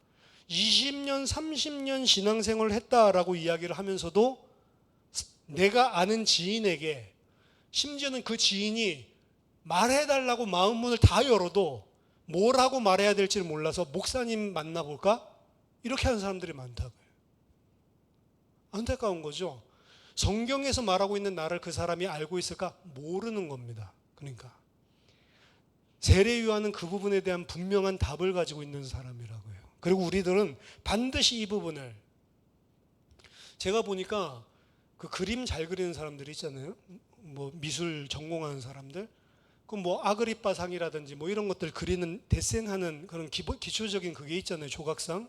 20년, 30년 신앙생활을 했다라고 이야기를 하면서도 내가 아는 지인에게, 심지어는 그 지인이 말해달라고 마음문을 다 열어도 뭘 하고 말해야 될지를 몰라서 목사님 만나볼까? 이렇게 하는 사람들이 많다고요. 안타까운 거죠. 성경에서 말하고 있는 나를 그 사람이 알고 있을까? 모르는 겁니다. 그러니까 세례 요한은 그 부분에 대한 분명한 답을 가지고 있는 사람이라고요. 그리고 우리들은 반드시 이 부분을, 제가 보니까 그 그림 잘 그리는 사람들이 있잖아요. 뭐 미술 전공하는 사람들, 그 뭐 아그리빠상이라든지 뭐 이런 것들 그리는 데생하는 그런 기초적인 그게 있잖아요. 조각상.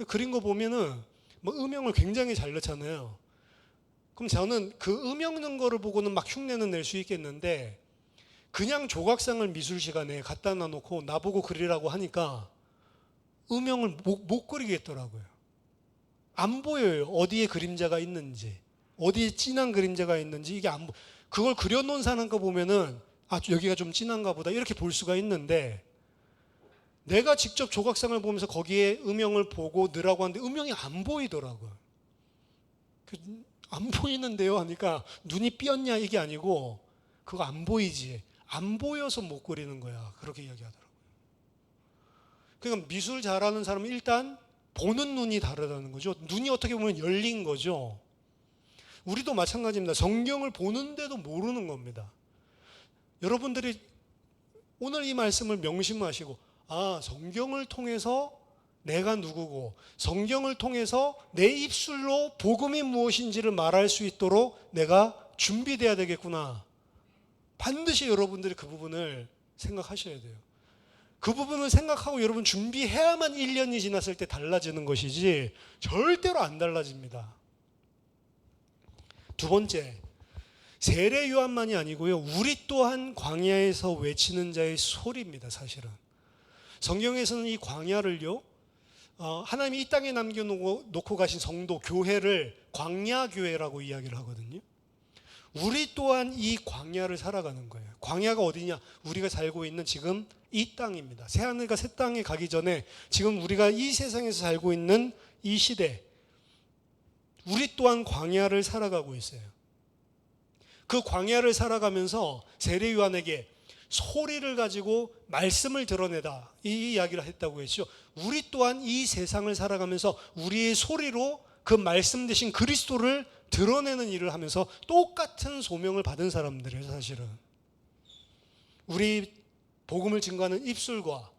그린 거 보면은 뭐 음영을 굉장히 잘 넣잖아요. 그럼 저는 그 음영 넣은 거를 보고는 막 흉내는 낼 수 있겠는데, 그냥 조각상을 미술 시간에 갖다 놔놓고 나보고 그리라고 하니까 음영을 못 그리겠더라고요. 안 보여요. 어디에 그림자가 있는지, 어디에 진한 그림자가 있는지 이게 안 그걸 그려놓은 사람 거 보면은 아, 여기가 좀 진한가 보다 이렇게 볼 수가 있는데, 내가 직접 조각상을 보면서 거기에 음영을 보고 넣으라고 하는데 음영이 안 보이더라고요. 안 보이는데요 하니까 눈이 삐었냐 이게 아니고 그거 안 보이지. 안 보여서 못 그리는 거야. 그렇게 이야기하더라고요. 그러니까 미술 잘하는 사람은 일단 보는 눈이 다르다는 거죠. 눈이 어떻게 보면 열린 거죠. 우리도 마찬가지입니다. 성경을 보는데도 모르는 겁니다. 여러분들이 오늘 이 말씀을 명심하시고, 아, 성경을 통해서 내가 누구고 성경을 통해서 내 입술로 복음이 무엇인지를 말할 수 있도록 내가 준비돼야 되겠구나. 반드시 여러분들이 그 부분을 생각하셔야 돼요. 그 부분을 생각하고 여러분 준비해야만 1년이 지났을 때 달라지는 것이지 절대로 안 달라집니다. 두 번째, 세례 요한만이 아니고요, 우리 또한 광야에서 외치는 자의 소리입니다. 사실은 성경에서는 이 광야를요, 하나님이 이 땅에 남겨놓고 가신 성도, 교회를 광야교회라고 이야기를 하거든요. 우리 또한 이 광야를 살아가는 거예요. 광야가 어디냐? 우리가 살고 있는 지금 이 땅입니다. 새하늘과 새 땅에 가기 전에 지금 우리가 이 세상에서 살고 있는 이 시대, 우리 또한 광야를 살아가고 있어요. 그 광야를 살아가면서 세례 요한에게 소리를 가지고 말씀을 드러내다, 이 이야기를 했다고 했죠. 우리 또한 이 세상을 살아가면서 우리의 소리로 그 말씀 대신 그리스도를 드러내는 일을 하면서 똑같은 소명을 받은 사람들이에요. 사실은 우리 복음을 증거하는 입술과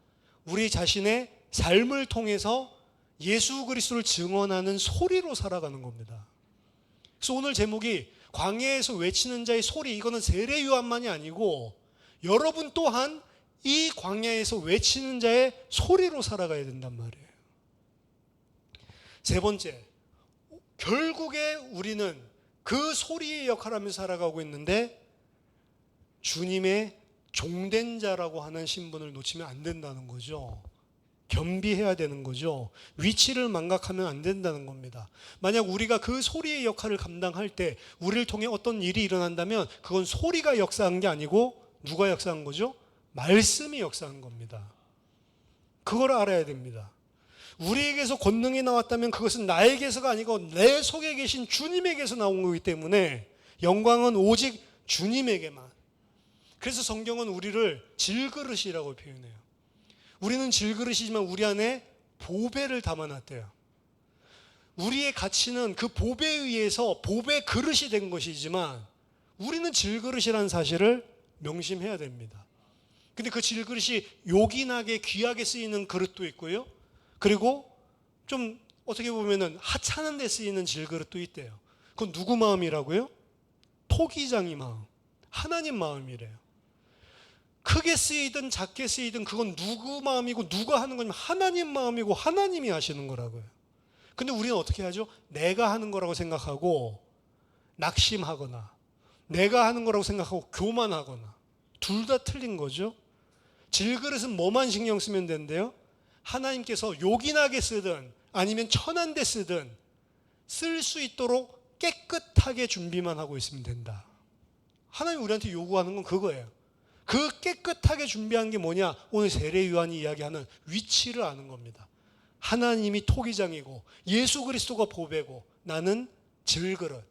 우리 자신의 삶을 통해서 예수 그리스도를 증언하는 소리로 살아가는 겁니다. 그래서 오늘 제목이 광야에서 외치는 자의 소리, 이거는 세례 요한만이 아니고 여러분 또한 이 광야에서 외치는 자의 소리로 살아가야 된단 말이에요. 세 번째, 결국에 우리는 그 소리의 역할을 하면서 살아가고 있는데 주님의 종된 자라고 하는 신분을 놓치면 안 된다는 거죠. 겸비해야 되는 거죠. 위치를 망각하면 안 된다는 겁니다. 만약 우리가 그 소리의 역할을 감당할 때 우리를 통해 어떤 일이 일어난다면 그건 소리가 역사한 게 아니고 누가 역사한 거죠? 말씀이 역사한 겁니다. 그걸 알아야 됩니다. 우리에게서 권능이 나왔다면 그것은 나에게서가 아니고 내 속에 계신 주님에게서 나온 거기 때문에 영광은 오직 주님에게만. 그래서 성경은 우리를 질그릇이라고 표현해요. 우리는 질그릇이지만 우리 안에 보배를 담아놨대요. 우리의 가치는 그 보배에 의해서 보배 그릇이 된 것이지만 우리는 질그릇이라는 사실을 명심해야 됩니다. 근데 그 질그릇이 요긴하게 귀하게 쓰이는 그릇도 있고요, 그리고 좀 어떻게 보면은 하찮은 데 쓰이는 질그릇도 있대요. 그건 누구 마음이라고요? 토기장이 마음, 하나님 마음이래요. 크게 쓰이든 작게 쓰이든 그건 누구 마음이고 누가 하는 거냐면 하나님 마음이고 하나님이 하시는 거라고요. 근데 우리는 어떻게 하죠? 내가 하는 거라고 생각하고 낙심하거나 내가 하는 거라고 생각하고 교만하거나 둘 다 틀린 거죠. 질그릇은 뭐만 신경 쓰면 된대요? 하나님께서 요긴하게 쓰든 아니면 천한데 쓰든 쓸 수 있도록 깨끗하게 준비만 하고 있으면 된다. 하나님 우리한테 요구하는 건 그거예요. 그 깨끗하게 준비한 게 뭐냐? 오늘 세례 요한이 이야기하는 위치를 아는 겁니다. 하나님이 토기장이고 예수 그리스도가 보배고 나는 질그릇.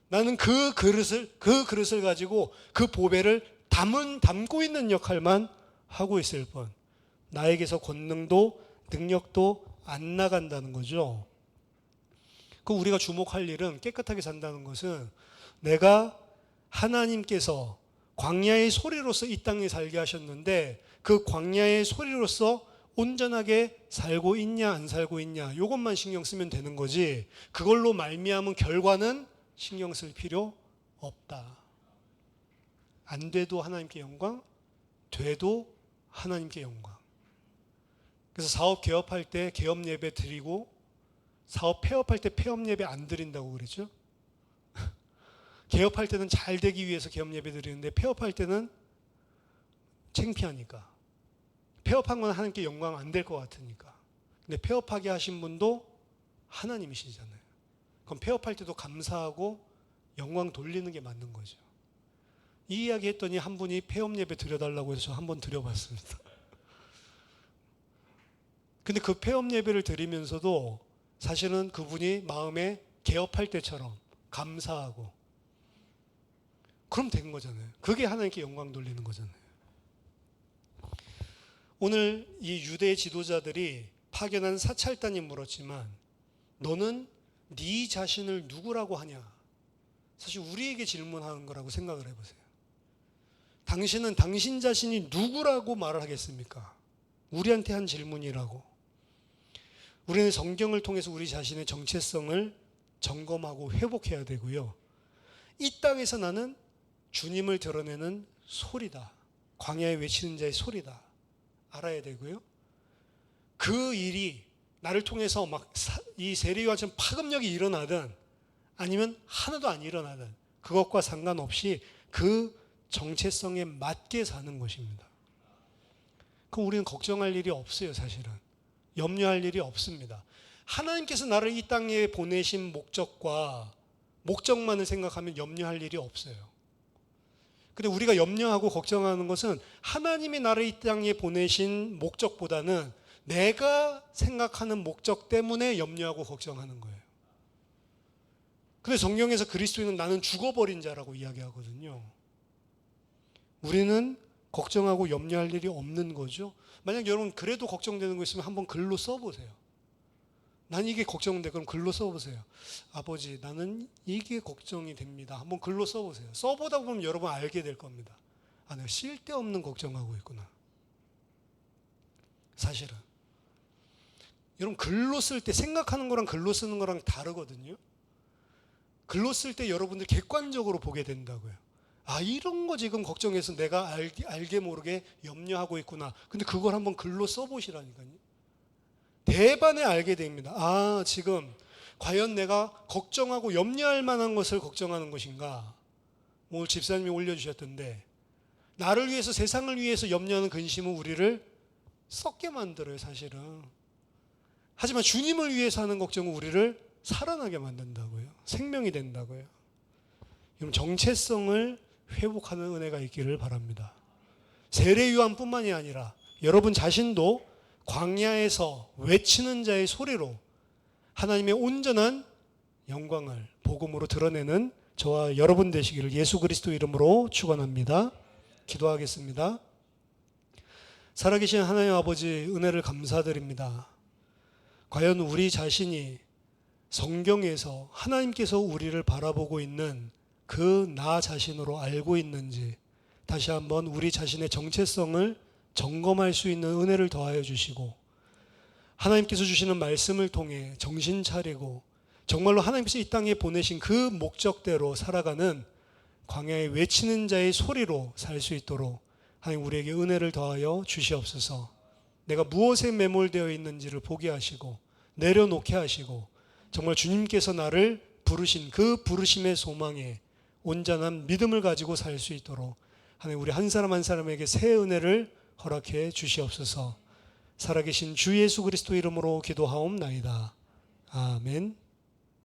나는 그 그릇을 가지고 그 보배를 담고 있는 역할만 하고 있을 뿐 나에게서 권능도 능력도 안 나간다는 거죠. 그 우리가 주목할 일은 깨끗하게 산다는 것은 내가 하나님께서 광야의 소리로서 이 땅에 살게 하셨는데 그 광야의 소리로서 온전하게 살고 있냐 안 살고 있냐 이것만 신경 쓰면 되는 거지 그걸로 말미암은 결과는 신경 쓸 필요 없다. 안 돼도 하나님께 영광, 돼도 하나님께 영광. 그래서 사업 개업할 때 개업 예배 드리고 사업 폐업할 때 폐업 예배 안 드린다고 그랬죠. 개업할 때는 잘 되기 위해서 개업 예배 드리는데 폐업할 때는 창피하니까. 폐업한 건 하나님께 영광 안 될 것 같으니까. 근데 폐업하게 하신 분도 하나님이시잖아요. 그럼 폐업할 때도 감사하고 영광 돌리는 게 맞는 거죠. 이 이야기 했더니 한 분이 폐업 예배 드려달라고 해서 저 한번 드려봤습니다. 근데 그 폐업 예배를 드리면서도 사실은 그분이 마음에 개업할 때처럼 감사하고 그럼 된 거잖아요. 그게 하나님께 영광 돌리는 거잖아요. 오늘 이 유대 지도자들이 파견한 사찰단이 물었지만 너는 네 자신을 누구라고 하냐? 사실 우리에게 질문하는 거라고 생각을 해보세요. 당신은 당신 자신이 누구라고 말을 하겠습니까? 우리한테 한 질문이라고. 우리는 성경을 통해서 우리 자신의 정체성을 점검하고 회복해야 되고요. 이 땅에서 나는 주님을 드러내는 소리다. 광야에 외치는 자의 소리다. 알아야 되고요. 그 일이 나를 통해서 막 이 세례요한처럼 파급력이 일어나든 아니면 하나도 안 일어나든 그것과 상관없이 그 정체성에 맞게 사는 것입니다. 그럼 우리는 걱정할 일이 없어요, 사실은. 염려할 일이 없습니다. 하나님께서 나를 이 땅에 보내신 목적과 목적만을 생각하면 염려할 일이 없어요. 근데 우리가 염려하고 걱정하는 것은 하나님이 나를 이 땅에 보내신 목적보다는 내가 생각하는 목적 때문에 염려하고 걱정하는 거예요. 근데 성경에서 그리스도인은 나는 죽어버린 자라고 이야기하거든요. 우리는 걱정하고 염려할 일이 없는 거죠. 만약 여러분 그래도 걱정되는 거 있으면 한번 글로 써보세요. 난 이게 걱정돼. 그럼 글로 써보세요. 아버지, 나는 이게 걱정이 됩니다. 한번 글로 써보세요. 써보다 보면 여러분 알게 될 겁니다. 아, 내가 쓸데없는 걱정하고 있구나. 사실은. 여러분 글로 쓸 때 생각하는 거랑 글로 쓰는 거랑 다르거든요. 글로 쓸 때 여러분들 객관적으로 보게 된다고요. 아, 이런 거 지금 걱정해서 내가 알게 모르게 염려하고 있구나. 근데 그걸 한번 글로 써보시라니까요. 대반에 알게 됩니다. 아, 지금 과연 내가 걱정하고 염려할 만한 것을 걱정하는 것인가? 오늘 집사님이 올려주셨던데 나를 위해서 세상을 위해서 염려하는 근심은 우리를 썩게 만들어요, 사실은. 하지만 주님을 위해서 하는 걱정은 우리를 살아나게 만든다고요. 생명이 된다고요. 여러분 정체성을 회복하는 은혜가 있기를 바랍니다. 세례 요한뿐만이 아니라 여러분 자신도 광야에서 외치는 자의 소리로 하나님의 온전한 영광을 복음으로 드러내는 저와 여러분 되시기를 예수 그리스도 이름으로 축원합니다. 기도하겠습니다. 살아계신 하나님 아버지 은혜를 감사드립니다. 과연 우리 자신이 성경에서 하나님께서 우리를 바라보고 있는 그 나 자신으로 알고 있는지 다시 한번 우리 자신의 정체성을 점검할 수 있는 은혜를 더하여 주시고 하나님께서 주시는 말씀을 통해 정신 차리고 정말로 하나님께서 이 땅에 보내신 그 목적대로 살아가는 광야에 외치는 자의 소리로 살 수 있도록 하나님 우리에게 은혜를 더하여 주시옵소서. 내가 무엇에 매몰되어 있는지를 보게 하시고 내려놓게 하시고 정말 주님께서 나를 부르신 그 부르심의 소망에 온전한 믿음을 가지고 살 수 있도록 하나님 우리 한 사람 한 사람에게 새 은혜를 허락해 주시옵소서. 살아계신 주 예수 그리스도 이름으로 기도하옵나이다. 아멘.